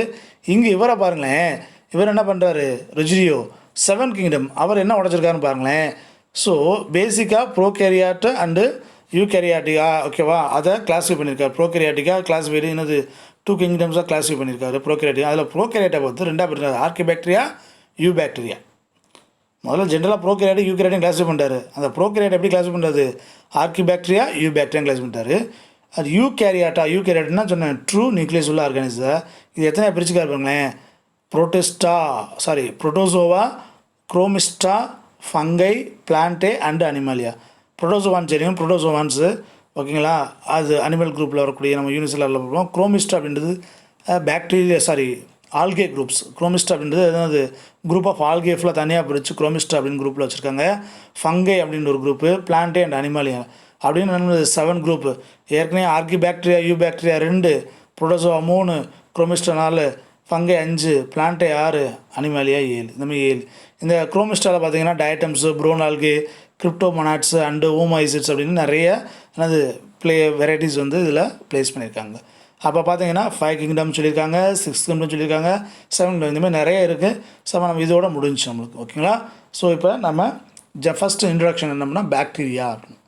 இங்கே இவரை பாருங்களேன், இவர் என்ன பண்ணுறாரு ருஜிரியோ 7 கிங்டம், அவர் என்ன உடச்சிருக்காருன்னு பாருங்களேன். ஸோ பேசிக்காக ப்ரோகேரியாட்டு அண்டு யூகேரியாட்டிக்கா, ஓகேவா, அதை கிளாஸிஃபை பண்ணியிருக்காரு. ப்ரோகேரியாட்டிக்கா கிளாஸிஃபை என்னது 2 கிங்டம்ஸாக கிளாஸிஃபை பண்ணியிருக்காரு. ப்ரோகேரியாட்டிக் அதில் ப்ரோகேரியாட்டை பார்த்து 2ஆக பிரிக்கிறார், ஆர்கிபாக்டீரியா, யூபாக்டீரியா. முதல்ல ஜென்ரலாக ப்ரோகேரியாட்டிக் யூகேரியாட்டிக் கிளாஸிஃபை பண்ணுறாரு. அந்த ப்ரோகேரியாட்டை எப்படி கிளாஸிஃபை பண்ணுறது? ஆர்கிபாக்டீரியா, யூபாக்டீரியா கிளாஸிஃபை பண்ணிட்டாரு. அது யூகேரியாட்டினா சொன்னேன் ட்ரூ நியூக்ளியஸ் உள்ள ஆர்கானிசம். இது எத்தனை பிரிச்சுக்காரு பாருங்களேன், protozoa, Chromista, fungi, Plantae and Animalia. Protozoan தெரியும், புரோட்டோசோவான்ஸு. ஓகேங்களா? அது அனிமல் குரூப்பில் வரக்கூடிய நம்ம யூனிசெல்லுலரில் பார்ப்போம். குரோமிஸ்டா அப்படின்றது ஆல்கே குரூப்ஸ். குரோமிஸ்டா அப்படின்றது எதாவது குரூப் ஆஃப் ஆல்கே ஃபுல்லாக தனியாக பிரித்து குரோமிஸ்டா அப்படின்னு குரூப்பில் வச்சுருக்காங்க. ஃபங்கை அப்படின்ற ஒரு குரூப்பு, பிளான்டே அண்ட் அனிமாலியா அப்படின்னு 7 குரூப்பு. ஏற்கனவே archaebacteria, eubacteria 2, protozoa 3, chromista 4, fungi 5, plantae 6, animalia 7. இந்த மாதிரி 7. இந்த குரோமிஸ்டாவில் பார்த்தீங்கன்னா diatoms, brown algae, cryptomonads and oomycetes அப்படின்னு நிறைய வெரைட்டிஸ் வந்து இதில் ப்ளேஸ் பண்ணியிருக்காங்க. அப்போ பார்த்தீங்கன்னா 5 கிங்டம் சொல்லியிருக்காங்க, 6 கிங்டம் சொல்லியிருக்காங்க, 7 கிங்டம், இந்தமாதிரி நிறைய இருக்குது. ஸோ நம்ம இதோட முடிஞ்சு நம்மளுக்கு. ஓகேங்களா? ஸோ இப்போ நம்ம ஃபஸ்ட்டு இன்ட்ரடக்ஷன் என்னம்னா பாக்டீரியா அப்படின்னு.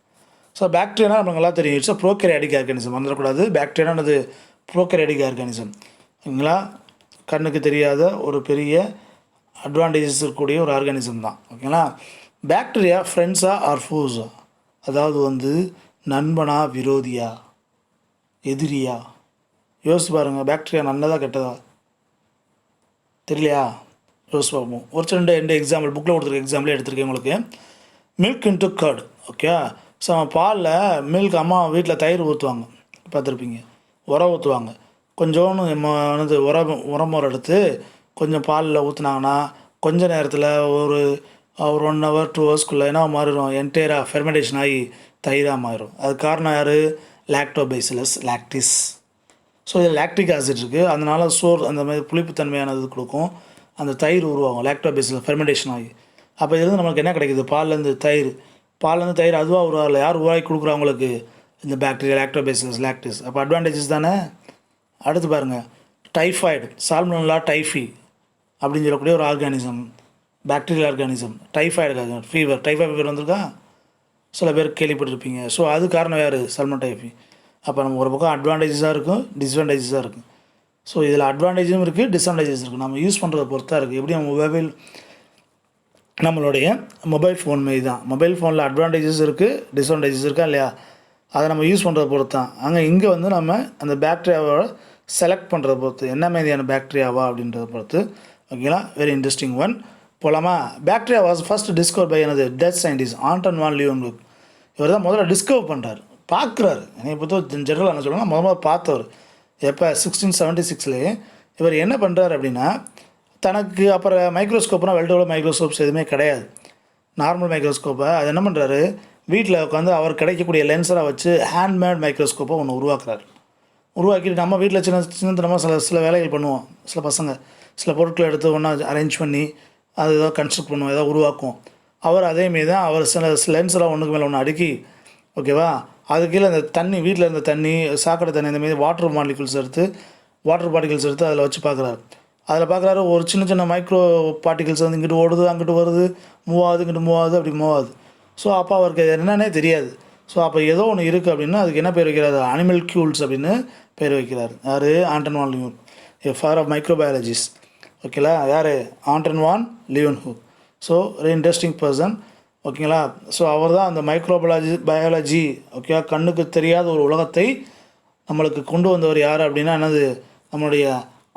ஸோ பாக்டீரியானா நமக்கு நல்லா தெரியும், இட்ஸ் ப்ரோகேரியாட்டிக் ஆர்கானிசம். வந்துடக்கூடாது, பாக்டீரியானது ப்ரோகேரியாட்டிக் ஆர்கானிசம். ஓகேங்களா? கண்ணுக்கு தெரியாத ஒரு பெரிய அட்வான்டேஜஸ் இருக்கக்கூடிய ஒரு ஆர்கானிசம் தான். ஓகேங்களா? பாக்டீரியா ஃப்ரெண்ட்ஸா ஆர் ஃபோஸா, அதாவது வந்து நண்பனா விரோதியா எதிரியா? யோசிச்சு பாருங்கள், பாக்டீரியா நல்லதா கெட்டதா? தெரியலையா? ரோஸ் பார்ப்போம். ஒரு சில ரெண்டு எக்ஸாம்பிள் புக்கில் கொடுத்துருக்க எக்ஸாம்பிளே எடுத்துருக்கேன் உங்களுக்கு. Milk into curd. Okay. So பாலில் மில்க் அம்மா வீட்டில் தயிர் ஊற்றுவாங்க, பார்த்துருப்பீங்க. உரம் ஊற்றுவாங்க. கொஞ்சோன்னு உரமோர் எடுத்து கொஞ்சம் பாலில் ஊற்றுனாங்கன்னா கொஞ்ச நேரத்தில் ஒரு 1 hour 2 hours என்ன மாறிடும், என்டையராக ஃபெர்மெண்டேஷன் ஆகி தயிராக மாறிடும். அது காரணம் யார்? லாக்டோபைசிலஸ் லாக்டிஸ். ஸோ இதில் லாக்டிக் ஆசிட் இருக்குது, அதனால் அந்த மாதிரி புளிப்புத்தன்மையானது கொடுக்கும். அந்த தயிர் உருவாகும் லாக்டோபைசிலஸ் ஃபெர்மெண்டேஷன் ஆகி. அப்போ இதுலேருந்து நமக்கு என்ன கிடைக்குது? பால்லேருந்து தயிர் அதுவாக உருவாகல. யார் உருவாக்கி கொடுக்குறவங்களுக்கு? இந்த பாக்டீரியா லாக்டோபைசிலஸ் லாக்டிஸ். அப்போ அட்வான்டேஜஸ் தானே. அடுத்து பாருங்கள், டைஃபாய்டு சால்மோனெல்லா டைஃபி அப்படின்னு சொல்லக்கூடிய ஒரு organism, bacterial organism. Typhoid fever வந்திருக்கா? சில பேர் கேள்விப்பட்டிருப்பீங்க. ஸோ அது காரணம் யார்? Salmon typhi. அப்போ நம்ம ஒரு பக்கம் அட்வான்டேஜஸாக இருக்கும், டிஸ்அட்வான்டேஜஸாக இருக்கும். ஸோ இதில் அட்வான்டேஜும் இருக்குது, டிஸ்அட்வான்டேஜஸ் இருக்குது. நம்ம யூஸ் பண்ணுறதை பொறுத்தா இருக்குது. எப்படி நம்மளுடைய மொபைல் ஃபோன் மாரி தான். மொபைல் ஃபோனில் அட்வான்டேஜஸ் இருக்குது, டிஸ்அட்வான்டேஜஸ் இருக்கா இல்லையா? அதை நம்ம யூஸ் பண்ணுறத பொறுத்து தான். இங்கே வந்து நம்ம அந்த பாக்டீரியாவோட செலக்ட் பண்ணுறத பொறுத்து, என்ன மாதிரியான பாக்டீரியாவா அப்படின்றத பொறுத்து. ஓகேங்களா? Very interesting one. போகலாமா? Bacteria was first discover by எனது Dutch scientist Anton van Leeuwenhoek. இவர் தான் முதல்ல டிஸ்கவர் பண்ணுறாரு, பார்க்குறாரு. என்னை பொறுத்த ஜென்ரலாக என்ன சொல்லணும்னா முதல்ல பார்த்தவர். எப்போ? 1676 இவர் என்ன பண்ணுறாரு அப்படின்னா, தனக்கு அப்புறம் மைக்ரோஸ்கோப்னால் வெல்டோட மைக்ரோஸ்கோப்ஸ் எதுவுமே கிடையாது, நார்மல் மைக்ரோஸ்கோப்பை. அது என்ன பண்ணுறாரு, வீட்டில் உட்காந்து அவர் கிடைக்கக்கூடிய லென்ஸராக வச்சு ஹேண்ட்மேட் மைக்ரோஸ்கோப்பை ஒன்று உருவாக்குறாரு. உருவாக்கிட்டு நம்ம வீட்டில் சின்னத்தனமாக சில வேலைகள் பண்ணுவோம். சில பசங்க சில பொருட்களை எடுத்து ஒன்றா அரேஞ்ச் பண்ணி அது ஏதோ கன்ஸ்ட்ரக்ட் பண்ணுவோம், ஏதோ உருவாக்கும். அவர் அதேமாரி தான் அவர் சில லென்ஸராக ஒன்றுக்கு மேலே ஒன்று அடுக்கி, ஓகேவா, அது கீழே அந்த தண்ணி, வீட்டில் இருந்த தண்ணி, சாக்கடை தண்ணி, இந்தமாரி வாட்டர் பார்ட்டிகல்ஸ் எடுத்து அதில் வச்சு பார்க்குறாரு. அதில் பார்க்குறாரு ஒரு சின்ன மைக்ரோ பார்ட்டிகல்ஸ் வந்து இங்கிட்டு ஓடுது, அங்கிட்டு வருது, மூவ் ஆகுது, இங்கிட்டு மூவ் ஆகுது. ஸோ அப்போ அவருக்கு என்னன்னே தெரியாது. ஸோ அப்போ ஏதோ ஒன்று இருக்குது அப்படின்னா அதுக்கு என்ன பேர் வைக்கிறாரு? அனிமல் கியூல்ஸ் அப்படின்னு பேர் வைக்கிறார். யார்? Anton van Leeuwenhoek, father of microbiologist. ஓகேங்களா? யார்? Anton van Leeuwenhoek. So very interesting person. ஓகேங்களா? ஸோ அவர் தான் அந்த பயாலஜி ஓகே கண்ணுக்கு தெரியாத ஒரு உலகத்தை நம்மளுக்கு கொண்டு வந்தவர். யார் அப்படின்னா என்னது? நம்மளுடைய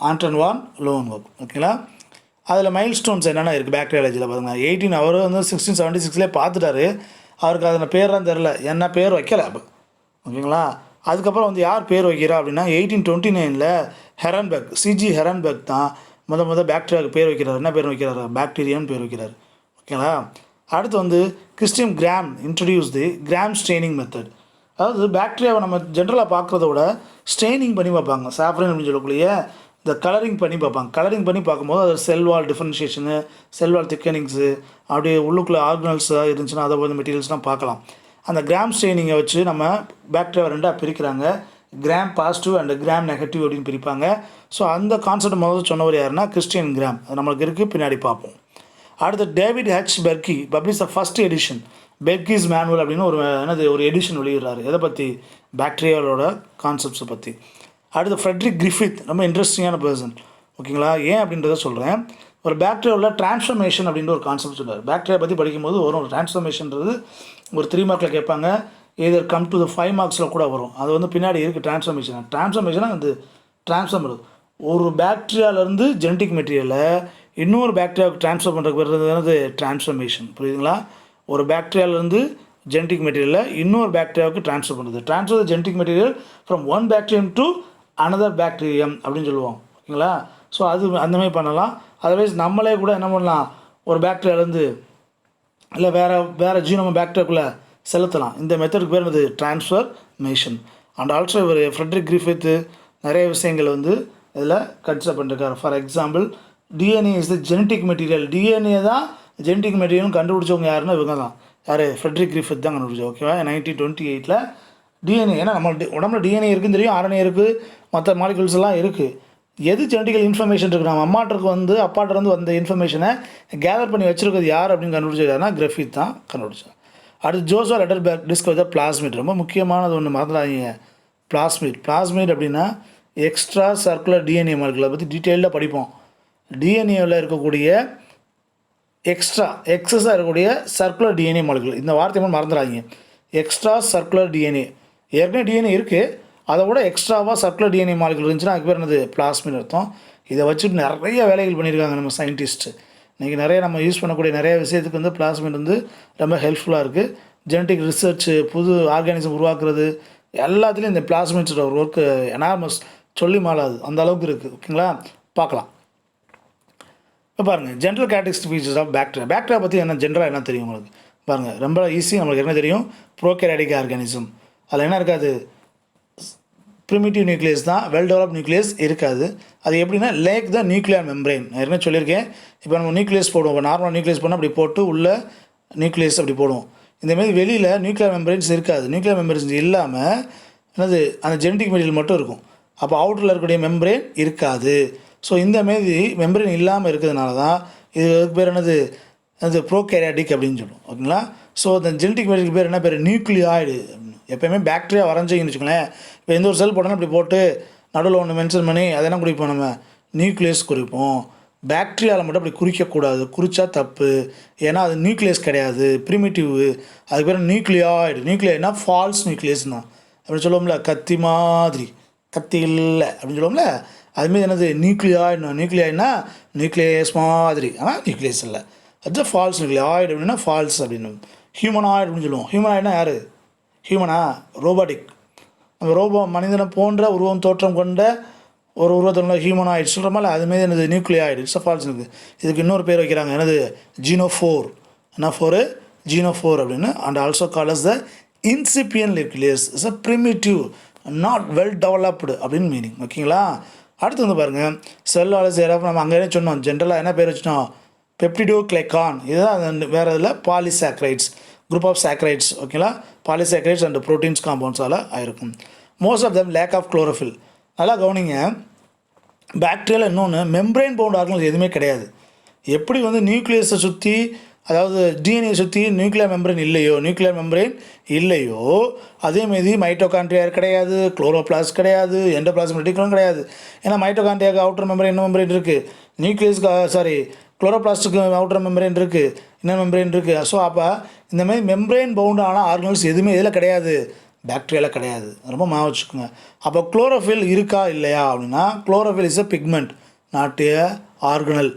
ஆண்டன் வான் லியோன்ஹூக். ஓகேங்களா? அதில் மைல் ஸ்டோன்ஸ் என்னென்ன இருக்குது பாக்டீரியாலஜியில் பாருங்கள். அவர் வந்து 1676 பார்த்துட்டாரு. அவருக்கு அதில் பேர்லாம் தெரில, என்ன பேர் வைக்கலை அப்போ. ஓகேங்களா? அதுக்கப்புறம் வந்து யார் பேர் வைக்கிறா அப்படின்னா 1829 ஹெரன்பெர்க், சிஜி ஹெரன்பெர்க் தான் பாக்டீரியாவுக்கு பேர் வைக்கிறார். என்ன பேர் வைக்கிறாரு? பாக்டீரியான்னு பேர் வைக்கிறார். ஓகேங்களா? அடுத்து வந்து கிறிஸ்டியன் கிராம் இன்ட்ரடியூஸ் தி கிராம் ஸ்டெயினிங் மெத்தட். அதாவது பாக்டீரியாவை நம்ம ஜென்ரலாக பார்க்குறத விட ஸ்டெயினிங் பண்ணி பார்ப்பாங்க. சாஃப்ரன் அப்படின்னு சொல்லக்கூடிய இந்த கலரிங் பண்ணி பார்ப்பாங்க. கலரிங் பண்ணி பார்க்கும்போது அது செல்வால் டிஃபரன்ஷியேஷனு, செல்வால் திக்கனிங்ஸு, அப்படியே உள்ளுக்குள்ளே ஆர்கனல்ஸாக இருந்துச்சுன்னா அதை வந்து மெட்டீரியல்ஸ்லாம் பார்க்கலாம். அந்த கிராம் ஸ்டெயினிங்கை வச்சு நம்ம பாக்டீரியாவை ரெண்டாக பிரிக்கிறாங்க. Gram positive and gram negative அப்படின்னு பிரிப்பாங்க. ஸோ அந்த கான்செப்ட் முதல்ல சொன்னவர் யாருன்னா கிறிஸ்டியன் கிராம். அது நம்மளுக்கு இருக்குது, பின்னாடி பார்ப்போம். அடுத்து David H Bergey publish the first edition Bergey's manual அப்படின்னு ஒரு எடிஷன் வெளியிடுறாரு. எதை பற்றி? பாக்டீரியாவோட கான்செப்ட்ஸை பற்றி. அடுத்து ஃப்ரெட்ரிக் கிரிஃபித், ரொம்ப இன்ட்ரெஸ்டிங்கான பர்சன். ஓகேங்களா? ஏன் அப்படின்றத சொல்கிறேன். ஒரு பாக்டீரியாவில் டிரான்ஸ்ஃபர்மேஷன் அப்படின்ற ஒரு கான்செப்ட் சொல்கிறார். பாக்டீரியா பற்றி படிக்கும்போது வரும். ஒரு டிரான்ஸ்ஃபர்மேஷன்றது ஒரு 3 மார்க்கில் கேட்பாங்க, எதர் கம் டு த 5 மார்க்ஸில் கூட வரும். அது வந்து பின்னாடி இருக்குது. டிரான்ஸ்ஃபர்மேஷனாக வந்து ட்ரான்ஸ்ஃபார்ம் ஒரு பாக்டீரியாவிலேருந்து ஜெனட்டிக் மெட்டீரியலை இன்னொரு பாக்டீரியாவுக்கு ட்ரான்ஸ்ஃபர் பண்ணுறதுக்கு டிரான்ஸ்ஃபர்மேஷன். புரியுதுங்களா? ஒரு பாக்டீரியாவிலேருந்து ஜெனட்டிக் மெட்டீரியலை இன்னொரு பாக்டீரியாவுக்கு ட்ரான்ஸ்ஃபர் பண்ணுறது. Transfer the genetic material from one bacterium to another bacterium அப்படின்னு சொல்லுவோம். ஓகேங்களா? ஸோ அது அந்தமாதிரி பண்ணலாம். அதர்வைஸ் நம்மளே கூட என்ன பண்ணலாம், ஒரு பாக்டீரியாவிலேருந்து இல்லை வேறு ஜீனோம பாக்டீரியாக்குள்ளே செலுத்தலாம். இந்த மெத்தடுக்கு பேர் என்னது? டிரான்ஸ்ஃபர்மேஷன். அண்ட் ஆல்சோ இவர் ஃப்ரெட்ரிக் கிரிஃபித் நிறைய விஷயங்கள் வந்து இதில் கன்சிடர் பண்ணிருக்காரு. For example, DNA is the genetic material. DNA தான் ஜெனட்டிக் மெட்டீரியல்னு கண்டுபிடிச்சவங்க யாருன்னா இவங்க தான். யார்? ஃப்ரெட்ரிக் கிரிஃபித் தான் கண்டுபிடிச்சோம். ஓகேவா? 1928 டிஎன்ஏ. ஏன்னா நம்ம உடம்புல டிஎன்ஏ இருக்குன்னு தெரியும், ஆர்என்ஏ இருக்குது, மற்ற மாலிகுல்ஸ் எல்லாம் இருக்குது. எது ஜெனட்டிக்கல் இன்ஃபர்மேஷன் இருக்குது, நம்ம அப்பாட்டிருந்து வந்த இன்ஃபர்மேஷனை கேதர் பண்ணி வச்சுருக்கிறது யார் அப்படின்னு கண்டுபிடிச்சிருக்காருன்னா கிரிஃபித் தான் கண்டுபிடிச்சார். அடுத்து ஜோஷுவா லெடர்பெர்க் டிஸ்கவர் த பிளாஸ்மிட். ரொம்ப முக்கியமானது ஒன்று மறந்துடாதீங்க. பிளாஸ்மிட் அப்படின்னா எக்ஸ்ட்ரா சர்க்குலர் டிஎன்ஏ மாலிகுலை பற்றி டீட்டெயிலாக படிப்போம். டிஎன்ஏவில் இருக்கக்கூடிய எக்ஸஸாக இருக்கக்கூடிய சர்க்குலர் டிஎன்ஏ மாலிகுல், இந்த வார்த்தை மட்டும் மறந்துடாதீங்க. Extra circular DNA. ஏற்கனவே டிஎன்ஏ இருக்குது, அதை விட எக்ஸ்ட்ராவாக சர்க்குலர் டிஎன்ஏ மாலிகுல் இருந்துச்சுன்னா அதுக்கு பேர் என்னது? பிளாஸ்மிட் அர்த்தம். இதை வச்சுட்டு நிறைய வேலைகள் பண்ணியிருக்காங்க நம்ம சயின்டிஸ்ட்டு. இன்றைக்கி நிறைய நம்ம யூஸ் பண்ணக்கூடிய நிறைய விஷயத்துக்கு வந்து பிளாஸ்மிட் வந்து ரொம்ப ஹெல்ப்ஃபுல்லாக இருக்குது. ஜெனட்டிக் ரிசர்ச்சு, புது ஆர்கானிசம் உருவாக்குறது எல்லாத்துலேயும் இந்த பிளாஸ்மிட்ஸோட ஒரு ஒர்க்கு எனார்மஸ், சொல்லி மாளாது அந்த அளவுக்கு இருக்குது. ஓகேங்களா, பார்க்கலாம். இப்போ பாருங்கள், general characteristic features of bacteria. Bacteria பற்றி என்ன ஜென்ரலாக என்ன தெரியும் உங்களுக்கு? பாருங்கள், ரொம்ப ஈஸி, நம்மளுக்கு என்ன தெரியும், ப்ரோகேரியாட்டிக் ஆர்கானிசம். அதில் என்ன இருக்காது, ப்ரிமிட்டிவ் நியூக்ளியஸ் தான், வெல் டெவலப் நியூக்ளியஸ் இருக்காது. அது எப்படின்னா லேக் த நியூக்ளியர் மெம்பரைன். நான் ஏற்கனவே சொல்லியிருக்கேன். இப்போ நம்ம நியூக்ளியஸ் போடுவோம், இப்போ நார்மல் நியூக்ளியஸ் போனால் அப்படி போட்டு உள்ள நியூக்ளியஸ் அப்படி போடுவோம். இந்தமாரி வெளியில் நியூக்ளியர் மெம்பரைன்ஸ் இருக்காது. நியூக்ளியர் மெம்பரைன்ஸ் இல்லாமல் என்னது, அந்த ஜெனட்டிக் மெட்டீரியல் மட்டும் இருக்கும். அப்போ அவுட்டரில் இருக்கக்கூடிய மெம்பரைன் இருக்காது. ஸோ இந்தமாரி மெம்பரைன் இல்லாமல் இருக்கிறதுனால தான் இதுக்கு பேர் என்னது, அது ப்ரோகேரியாட்டிக் அப்படின்னு சொல்லுவோம். ஓகேங்களா. ஸோ அந்த ஜெனட்டிக் மெட்டீரியல் பேர் என்ன பேர், நியூக்ளியாய்டு. எப்போயுமே பாக்டீரியா வரைஞ்சிங்கன்னு வச்சுக்கோங்களேன், இப்போ எந்த ஒரு செல் போட்டாலும் அப்படி போட்டு நடுவில் ஒன்று மென்ஷன் பண்ணி அதெல்லாம் குறிப்போம், நம்ம நியூக்ளியஸ் குறிப்போம். பாக்டீரியாவில் மட்டும் அப்படி குறிக்கக்கூடாது, குறித்தா தப்பு. ஏன்னா அது நியூக்ளியஸ் கிடையாது, ப்ரிமிட்டிவ். அதுக்கு பேர் நியூக்ளியாய்டு. நியூக்ளியாய்டுனா ஃபால்ஸ் நியூக்ளியஸ் தான் அப்படின்னு சொல்லுவோம்ல, கத்தி மாதிரி, கத்தி இல்லை அப்படின்னு சொல்லுவோம்ல, அதுமாரி என்னது நியூக்ளியாய்டுனா. நியூக்ளியாய்டுனா நியூக்ளியஸ் மாதிரி, ஆனால் நியூக்ளியஸ் இல்லை, அது ஃபால்ஸ் நியூக்ளியாய்டு அப்படின்னா ஃபால்ஸ் அப்படின்னு. ஹியூமனாய்டு அப்படின்னு சொல்லுவோம். ஹியூமனாய்டுனா யார், ஹியூமனா, ரோபோட்டிக். நம்ம மனிதனை போன்ற உருவம் தோற்றம் கொண்ட ஒரு உருவத்தில் ஹியூமனாய்டு சொல்கிறோம்ல, அதுமாரி என்னது நியூக்ளியாய்டு. இட்ஸ் அ ஃபால்ஸ் இருக்குது. இதுக்கு இன்னொரு பேர் வைக்கிறாங்க, என்னது, ஜீனோஃபோர். என்ன ஃபோரு, ஜீனோஃபோர் அப்படின்னு. And also call as the incipient nucleus. It's a primitive, not well developed அப்படின்னு மீனிங். ஓகேங்களா. அடுத்து வந்து பாருங்கள், செல்லாலஜி நம்ம அங்கே சொன்னோம், ஜென்ரலாக என்ன பேர் வச்சுட்டோம், பெப்டிடோக்ளைகான். இதுதான் வேறு இதில் பாலிசாக்ரைட்ஸ், குரூப் ஆஃப் சாக்ரைட்ஸ். ஓகேங்களா, பாலிசாக்ரைட்ஸ் அண்ட் ப்ரோட்டீன்ஸ் காம்பவுண்ட்ஸால் ஆயிருக்கும். Most of them lack of chlorophyll. நல்லா கவனிங்க, பாக்டீரியாவில் இன்னொன்று மெம்பரைன் பவுண்ட் ஆர்கன்ஸ் எதுவுமே கிடையாது. எப்படி வந்து நியூக்ளியஸை சுற்றி, அதாவது டிஎன்ஏ சுற்றி நியூக்ளியர் மெம்பரைன் இல்லையோ அதேமாரி மைட்டோகாண்ட்ரியா கிடையாது, குளோரோபிளாஸ்ட் கிடையாது, எண்டோபிளாஸ்மிக் ரெட்டிகுலம் கிடையாது. ஏன்னா மைட்டோகாண்ட்ரியாவுக்கு அவுட்டர் மெம்பரைன், இன்னும் மெம்பரைன் இருக்குது. குளோரோபிளாஸ்ட்டுக்கு அவுட்டர் மெம்பரைன் இருக்குது, இன்னர் மெம்பரைன் இருக்குது. ஸோ அப்போ இந்தமாதிரி மெம்பரைன் பவுண்டான ஆர்கனல்ஸ் எதுவுமே இதில் கிடையாது, பாக்டீரியாவில் கிடையாது. ரொம்ப மாவு வச்சுக்கோங்க. அப்போ குளோரோஃபில் இருக்கா இல்லையா அப்படின்னா, chlorophyll is a pigment, not a organelle.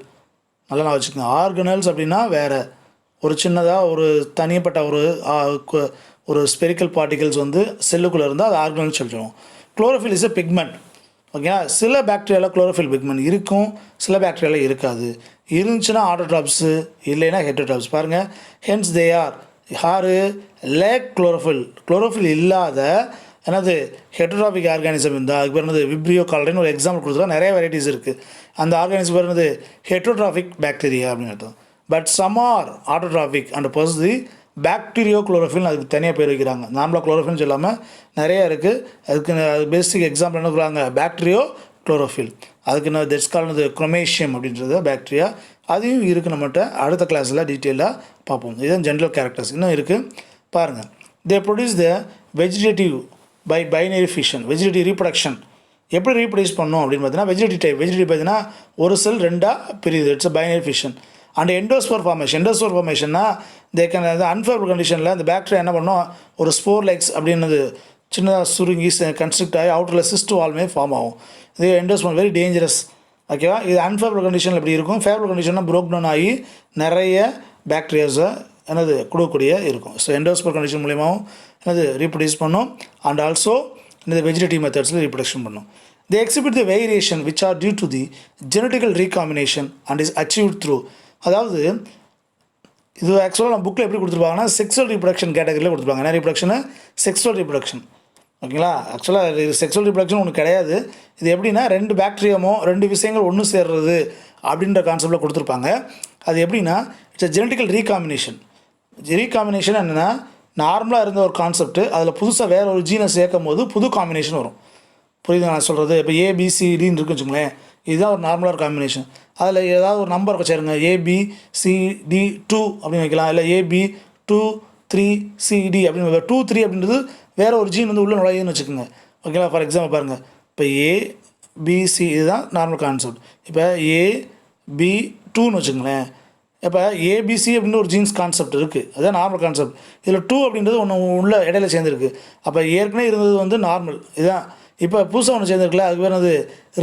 நல்லா நான் வச்சுக்கோங்க. ஆர்கனல்ஸ் அப்படின்னா வேறு ஒரு சின்னதாக ஒரு தனியப்பட்ட ஒரு ஸ்பெரிக்கல் பார்ட்டிகல்ஸ் வந்து செல்லுக்குள்ளே இருந்தால் அது ஆர்கனல்ஸ் சொல்லிடுவோம். Chlorophyll is a pigment. ஓகேங்களா. சில பாக்டீரியாவில் குளோரோஃபில் பிக்மெண்ட் இருக்கும், சில பாக்டீரியாவில் இருக்காது. இருந்துச்சுன்னா ஆட்டோட்ராப்ஸு, இல்லைன்னா ஹெட்டோட்ராப்ஸ். பாருங்கள், ஹென்ஸ் தே ஆர் யார், லேக் குளோரோஃபில். குளோரோஃபில் இல்லாத என்னது ஹெட்டோட்ராபிக் ஆர்கானிசம் இருந்தால் அதுக்கு பேர் என்னது, விப்ரியோ காலரின்னு ஒரு எக்ஸாம்பிள் கொடுத்துருக்கா. நிறைய வெரைட்டிஸ் இருக்குது. அந்த ஆர்கானிசம் பேர் என்னது, ஹெட்டோட்ராபிக் பாக்டீரியா அப்படின்னு அர்த்தம். But some are autotrophic and possess the bacteriochlorophyll, அதுக்கு தனியாக பேர் வைக்கிறாங்க. நார்மலாக குளோரோஃபில்னு சொல்லாமல் நிறையா இருக்குது. அதுக்கு பேசிக் எக்ஸாம்பிள் என்ன சொல்கிறாங்க, பாக்டீரியோ குளோரோஃபில். அதுக்கு நான் தட்ஸ் கால்டு குரோமேஷியம் அப்படின்றது பாக்டீரியா. அதையும் இருக்குது நம்மகிட்ட. அடுத்த கிளாஸில் டீட்டெயிலாக பார்ப்போம். இதுதான் ஜென்ரல் கேரக்டர்ஸ். இன்னும் இருக்குது பாருங்கள். They produce the vegetative by binary fission. Vegetative reproduction எப்படி ரீப்ரொடியூஸ் பண்ணோம் அப்படின்னு பார்த்தீங்கன்னா, வெஜிடேட்டிவ் பார்த்தீங்கன்னா ஒரு செல் ரெண்டாக பிரியுது. It's a binary fission. And endospore ஃபார்மேஷன்னா தே கேன் அன்ஃபேவரபிள் கண்டிஷனில் இந்த பாக்டீரியா என்ன பண்ணோம், ஒரு ஸ்போர் லெக்ஸ் அப்படின்னது சின்னதாக சுருங்கி கன்ஸ்ட்ரக்ட் ஆகி அவுட்டரில் சிஸ்ட் வால்மே ஃபார்ம் ஆகும். இது எண்டோஸ்போர் வெரி டேஞ்சரஸ். ஓகேவா. இது அன்ஃபேவரபிள் கண்டிஷனில் எப்படி இருக்கும், ஃபேவரபிள் கண்டிஷன்னா ப்ரோக் டவுன் ஆகி நிறைய பாக்டீரியாஸை என்னது கொடுக்கக்கூடிய இருக்கும். ஸோ எண்டோஸ்போர் கண்டிஷன் மூலியமாகவும் என்னது ரீப்ரொடியூஸ் பண்ணும். அண்ட் ஆல்சோ இந்த வெஜிடேட்டிவ் மெத்தட்ஸில் ரீப்ரொடக்ஷன் பண்ணும். They exhibit the variation which are due to the genetical recombination and is achieved through. அதாவது இது ஆக்சுவலாக நம்ம புக்கில் எப்படி கொடுத்துருப்பாங்கன்னா செக்ஸுவல் ரீப்ரொடக்ஷன் கேட்டகரியில் கொடுத்துருப்பாங்க. என்ன ரீப்ரொடக்ஷனு, செக்ஸுவல் ரீப்ரொடக்ஷன். ஓகேங்களா. ஆக்சுவலாக செக்ஸுவல் ரீப்ரொடக்ஷன் ஒன்று கிடையாது. இது எப்படின்னா ரெண்டு பாக்டீரியாமோ ரெண்டு விஷயங்கள் ஒன்று சேர்றது அப்படின்ற கான்செப்டில் கொடுத்துருப்பாங்க. அது எப்படின்னா இட்ஸ் ஜெனட்டிக்கல் ரீகாம்பினேஷன். ரீகாம்பினேஷன் என்னென்னா, நார்மலாக இருந்த ஒரு கான்செப்ட்டு அதில் புதுசாக வேறு ஒரு ஜீனை சேர்க்கும் போது புது காம்பினேஷன் வரும். புரியுது நான் சொல்கிறது. இப்போ ஏபிசிடின்னு இருக்குன்னு வச்சுக்கோங்களேன், இதுதான் ஒரு நார்மலாக ஒரு காம்பினேஷன். அதில் ஏதாவது ஒரு நம்பர் வச்சுருங்க, ABCD2 அப்படின்னு வைக்கலாம், இல்லை AB23CD அப்படின்னு 2-3 அப்படின்றது வேறு ஒரு ஜீன் வந்து உள்ளே நுழையுதுன்னு வச்சுக்கோங்க. ஓகேங்களா. ஃபார் எக்ஸாம்பிள் பாருங்கள், இப்போ ABC இதுதான் நார்மல் கான்செப்ட். இப்போ AB2ன்னு வச்சுக்கோங்களேன். இப்போ ABC அப்படின்னு ஒரு ஜீன்ஸ் கான்செப்ட் இருக்குது, அதுதான் நார்மல் கான்செப்ட். இதில் 2 அப்படின்றது ஒன்று உள்ள இடையில சேர்ந்துருக்கு. அப்போ ஏற்கனவே இருந்தது வந்து நார்மல் இதுதான். இப்போ புதுசாக ஒன்று சேர்ந்துருக்குல்ல அதுக்கு பேர் அது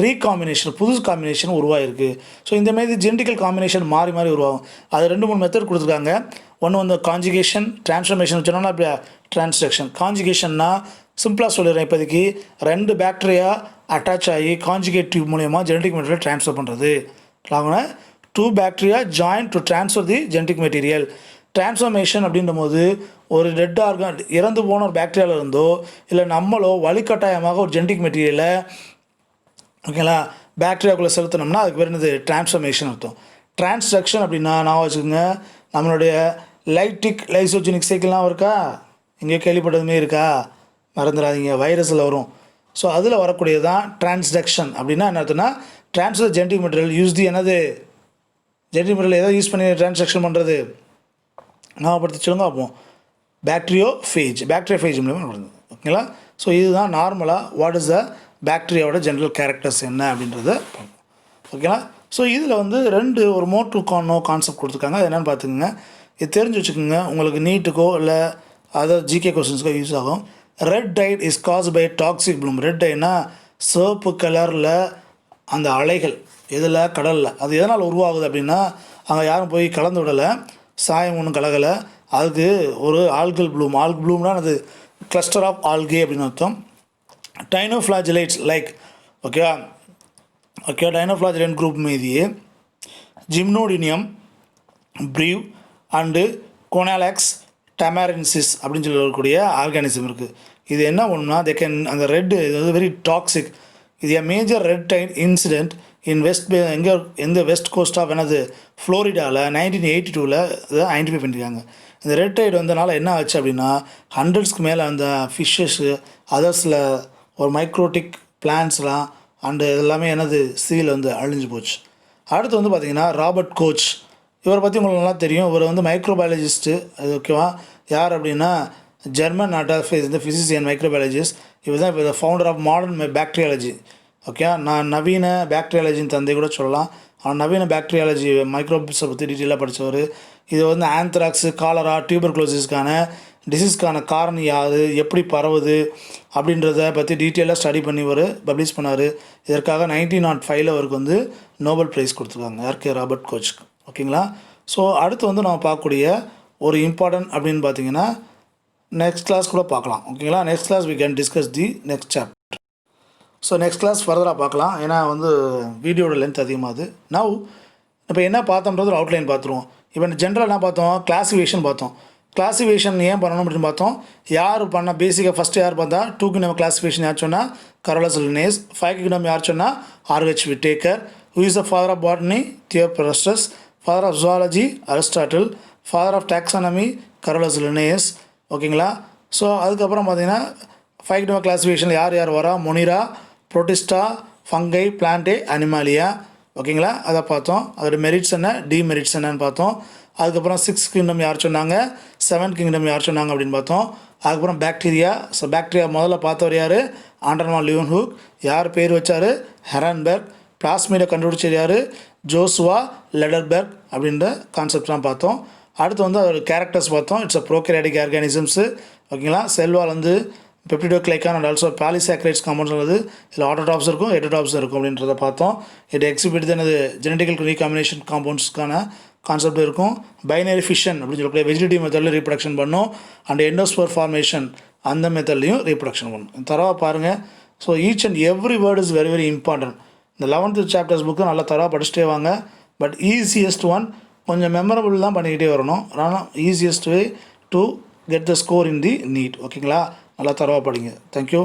ரீகாம்பினேஷன், புது காம்பினேஷன் உருவாகிருக்கு. ஸோ இந்தமாரி ஜெனடிக்கல் காம்பினேஷன் மாறி மாறி உருவாகும். அது 2-3 மெத்தட் கொடுத்துருக்காங்க. ஒன்று வந்து கான்ஜுகேஷன், ட்ரான்ஸ்ஃபர்மேஷன் வச்சோன்னா இப்போ ட்ரான்ஸ்டக்ஷன். கான்ஜுகேஷன்னா சிம்பிளாக சொல்லிடுறேன் இப்போதைக்கு, 2 பாக்டீரியா அட்டாச் ஆகி கான்ஜுகேட் டியூப் மூலயமா ஜெனடிக் மெட்டீரியல் ட்ரான்ஸ்ஃபர் பண்ணுறது. 2 bacteria join to transfer the genetic material. Transformation அப்படின்ற போது ஒரு டெட் ஆர்கான் இறந்து போன ஒரு பாக்டீரியாவில் இருந்தோ இல்லை நம்மளோ வலுக்கட்டாயமாக ஒரு ஜெனடிக் மெட்டீரியலை ஓகேங்களா பாக்டீரியாக்குள்ளே செலுத்தினோம்னா அதுக்கு பேர் என்னது ட்ரான்ஸ்ஃபர்மேஷன் அர்த்தம். ட்ரான்ஸ்டக்ஷன் அப்படின்னா நான் வச்சுக்கோங்க, நம்மளுடைய லைட்டிக் லைசோஜெனிக் சைக்கிள்லாம் இருக்கா, இங்கே கேள்விப்பட்டதுமே இருக்கா, மறந்துடாதீங்க, வைரஸில் வரும். ஸோ அதில் வரக்கூடியது தான் ட்ரான்ஸ்டக்ஷன். அப்படின்னா என்ன அர்த்தம்னா transfer genetic material use the என்னது ஜெனடிக் மெட்டீரியல் எதாவது யூஸ் பண்ணி ட்ரான்ஸ்டக்ஷன் பண்ணுறது ஞாபகப்படுத்தி சொல்லுங்க பார்ப்போம். பாக்டீரியோஃபேஜ் மூலமாக நடந்தது. ஓகேங்களா. ஸோ இதுதான் நார்மலாக வாட் இஸ் த பாக்டீரியாவோட ஜென்ரல் கேரக்டர்ஸ் என்ன அப்படின்றத பார்ப்போம். ஓகேங்களா. ஸோ இதில் வந்து ஒரு மோர் டு கான்செப்ட் கொடுத்துருக்காங்க. அது என்னென்னு பார்த்துக்கோங்க. இது தெரிஞ்சு வச்சுக்கோங்க, உங்களுக்கு நீட்டுக்கோ இல்லை அதர் ஜிகே கொஸ்டின்ஸ்க்கோ யூஸ் ஆகும். Red tide is caused by toxic bloom. Red டைனா சிவப்பு கலரில் அந்த அலைகள் எதில் கடலில் அது எதனால் உருவாகுது அப்படின்னா அங்கே யாரும் போய் கலந்து விடலை, சாயம் ஒன்றும் கலகலை, அதுக்கு ஒரு ஆல்கல் ப்ளூம்னா அது கிளஸ்டர் ஆஃப் ஆல்கே அப்படின்னு அர்த்தம். டைனோஃப்ளாஜிலைட்ஸ் லைக் ஓகே டைனோஃப்ளாஜிலைன் குரூப் மீதியே ஜிம்னோடினியம் ப்ரீவ் அண்டு கோனாலெக்ஸ் டமாரென்சிஸ் அப்படின்னு சொல்லி வரக்கூடிய ஆர்கானிசம் இருக்குது. இது என்ன ஒன்றுனா அந்த ரெட்டு இது வந்து வெரி டாக்ஸிக். இது a major red tide incident in எந்த வெஸ்ட் கோஸ்ட் ஆஃப் என்னது ஃப்ளோரிடாவில் 1982 இதை ஐடென்டிஃபை பண்ணியிருக்காங்க. இந்த ரெட் டைட் வந்தனால என்ன ஆச்சு அப்படின்னா 100க்கு மேலே அந்த ஃபிஷ்ஷஸ்ஸு அதர்ஸில் ஒரு மைக்ரோட்டிக் பிளான்ஸ்லாம் அண்டு எல்லாமே என்னது சீல் வந்து அழிஞ்சு போச்சு. அடுத்து வந்து பார்த்திங்கன்னா ராபர்ட் கோச், இவரை பற்றி உங்களுக்கு நல்லா தெரியும். இவர் வந்து மைக்ரோபயாலஜிஸ்ட்டு. அது ஓகேவா. யார் அப்படின்னா ஜெர்மன் இந்த ஃபிசிசியன் மைக்ரோபயாலஜிஸ்ட். இவர் தான் இப்போ founder of modern bacteriology. Okay, நான் நவீன பாக்டீரியாலஜின் தந்தை கூட சொல்லலாம். ஆனால் நவீன பாக்டீரியாலஜி மைக்ரோப்ஸை பற்றி டீட்டெயிலாக படித்தவர். இது வந்து ஆந்த்ராக்ஸு, காலரா, டியூபர்குலோசிஸ்க்கான டிசீஸ்க்கான காரணம் யாது, எப்படி பரவுது அப்படின்றத பற்றி டீட்டெயிலாக ஸ்டடி பண்ணி பப்ளிஷ் பண்ணார். இதற்காக 1905 அவருக்கு வந்து நோபல் ப்ரைஸ் கொடுத்துருக்காங்க, யாருக்கு, ராபர்ட் கோச்க்கு. ஓகேங்களா. ஸோ அடுத்து வந்து நம்ம பார்க்கக்கூடிய ஒரு இம்பார்ட்டன்ட் அப்படின்னு பார்த்தீங்கன்னா நெக்ஸ்ட் கிளாஸ் கூட பார்க்கலாம். ஓகேங்களா. Next class we can discuss the next chapter. So next class ஃபர்தராக பார்க்கலாம், ஏன்னா வந்து வீடியோட லென்த் அதிகமாகுது. நவ் இப்போ என்ன பார்த்தோம்ன்றது ஒரு அவுட்லைன் பார்த்துருவோம். இப்போ ஜென்ரல் என்ன பார்த்தோம், கிளாசிஃபிகேஷன் பார்த்தோம். கிளாசிஃபிகேஷன் ஏன் பண்ணணும் அப்படின்னு பார்த்தோம். யார் பண்ண பேசிக்காக ஃபஸ்ட்டு யார் பார்த்தா 2 கிங்டம் கிளாசிஃபிகேஷன் யார் சொன்னால் கரோலஸ் லினேஸ். 5 கிங்டம் யார் சொன்னால் R.H. Whittaker. Who is the father of botany, Theophrastus. Father of zoology Aristotle. Father of taxonomy Carolus Linnaeus. ஓகேங்களா. ஸோ அதுக்கப்புறம் பார்த்தீங்கன்னா 5 கிங்டம் கிளாசிஃபிகேஷனில் யார் யார் வரா, monera, Protista, fungi, plantae, animalia. ஓகேங்களா. அதை பார்த்தோம். அதோட மெரிட்ஸ் என்ன, டிமெரிட்ஸ் என்னன்னு பார்த்தோம். அதுக்கப்புறம் 6 கிங்டம் யார் சொன்னாங்க, 7 கிங்டம் யார் சொன்னாங்க அப்படின்னு பார்த்தோம். அதுக்கப்புறம் பாக்டீரியா. ஸோ பாக்டீரியா முதல்ல பார்த்தவர் யார், ஆண்டன் வான் லியூவன்ஹூக். யார் பேர் வச்சார், ஹெரன்பெர்க். பிளாஸ்மிடை கண்டுபிடிச்சது யார், ஜோசுவா லெடர்பெர்க் அப்படின்ற கான்செப்ட்லாம் பார்த்தோம். அடுத்து வந்து அதோட கேரக்டர்ஸ் பார்த்தோம். It's a prokaryotic organisms. ஓகேங்களா. செல்வால் வந்து peptidoglycan and also polysaccharides compounds உள்ளது. இதில் ஆட்டோடாப்ஸ் இருக்கும், ஹெட்டோடாப்ஸ் இருக்கும் அப்படின்றத பார்த்தோம். இது எக்ஸிபிட் தான் ஜெனடிக்கல் ரீகாம்பினேஷன் காம்பவுண்ட்ஸ்க்கான கான்செப்ட் இருக்கும். பைனரி ஃபிஷன் அப்படின்னு சொல்லக்கூடிய வெஜிடேட்டிவ் மெத்தடில் ரீப்ரொடக்ஷன் பண்ணும். அண்ட் எண்டோஸ்போர் ஃபார்மேஷன் அந்த மெத்தட்லையும் ரீப்ரொடக்ஷன் பண்ணும். தரவாக பாருங்கள். So each and every word is very very important. இந்த 11th சாப்டர்ஸ் புக்கு நல்லா தரவாக படிச்சுட்டே வாங்க. பட் ஈஸியஸ்ட் ஒன் கொஞ்சம் மெமரபிள் தான் பண்ணிக்கிட்டே வரணும். ஆனால் easiest way to get the score in the NEET. ஓகேங்களா. நல்லா தரவாக படிங்க. தேங்க்யூ.